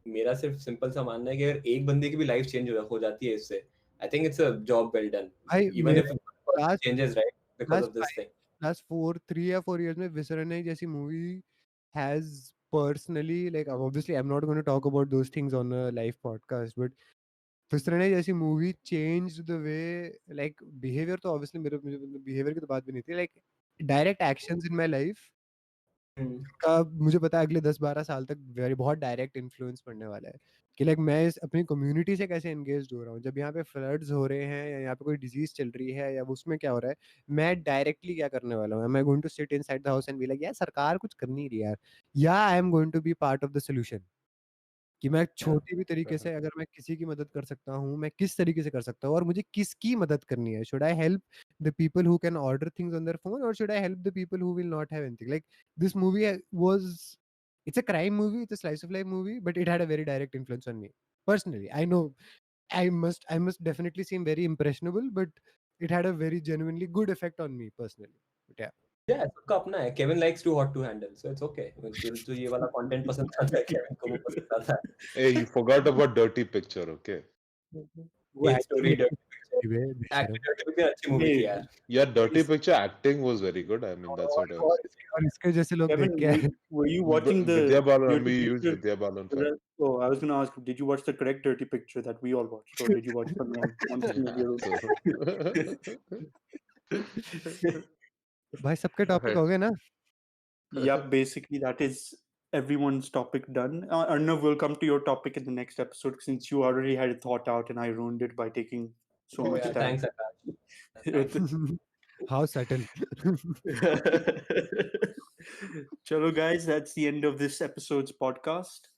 मेरा सिर्फ सिंपल सा मानना है कि अगर एक बंदे की भी लाइफ चेंज हो जाती है इससे, I think it's a job well done. भाई even if last changes right because last of this thing. last 3 या 4 years में विसरने जैसी movie has personally, like obviously I'm not going to talk about those things on a live podcast, but विसरने जैसी movie changed the way, like behavior तो obviously मुझे behavior की तो बात भी नहीं थी, like direct actions in my life का मुझे पता है अगले 10-12 साल तक बहुत डायरेक्ट इन्फ्लुएंस पड़ने वाला है कि लाइक मैं इस अपनी कम्युनिटी से कैसे एंगेज हो रहा हूँ. जब यहाँ पे फ्लड्स हो रहे हैं या यहाँ पे कोई डिजीज चल रही है या उसमें क्या हो रहा है, मैं डायरेक्टली क्या करने वाला हूँ. मैं going to sit inside the house and be like यार सरकार कुछ कर नहीं रही यार, या I am going to be part of the solution. कि मैं छोटी भी तरीके से अगर मैं किसी की मदद कर सकता हूँ, मैं किस तरीके से कर सकता हूँ और मुझे किसकी मदद करनी है? Should I help the people who can order things on their phone और should I help the people who will not have anything? Like this movie was it's a crime movie, it's a slice of life movie, but it had a very direct influence on me. Personally, I know I must definitely seem very impressionable, but it had a very genuinely good effect on me personally. But yeah. Yeah, सबका अपना है. Kevin likes too hot to handle, so it's okay. जो ये वाला content पसंद आता है, Kevin को वो पसंद आता है. Hey, you forgot about Dirty Picture, okay? वो It's story very Dirty Picture. बेशरम। Actually, Dirty Picture अच्छी movie थी यार. Yeah, Dirty Yes. Picture acting was very good. I mean, that's what I was. और इसके जैसे लोग देख Kevin, के आए। were you watching the Vidya Balan, Dirty we used Picture? Vidya Balan fan. Oh, I was going to ask, did you watch the correct Dirty Picture that we all watched, or did you watch some nonsense of your own? So, भाई सबके topic हो गए ना? Yep, basically that is everyone's topic done. Arnav will come to your topic in the next episode since you already had it thought out and I ruined it by taking so Oh much yeah, time. thanks Akash. How subtle. Chalo guys, that's the end of this episode's podcast.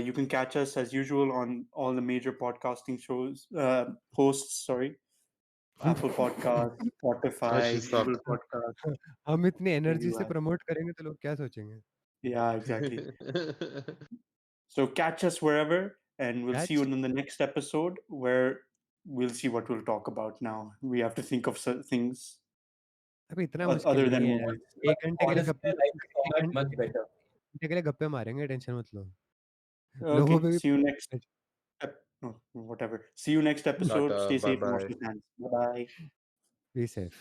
You can catch us as usual on all the major podcasting shows, hosts, sorry. Apple Podcast, Spotify, she stopped. Google Podcast. हम इतनी energy से everywhere. Promote करेंगे तो लोग क्या सोचेंगे? Yeah, exactly. So catch us wherever, and we'll see you Catch. in the next episode where we'll see what we'll talk about now. We have to think of things अबे इतना मुश्किल other नहीं than है। movies. एक घंटे के लिए Honestly, I like the format much better. घंटे के लिए गप्पे मारेंगे, टेंशन मत लो। Okay, लोगों पे भी see you next. No, whatever. See you next episode. Tata, Stay safe and wash bye-bye. your hands. Bye. Be safe.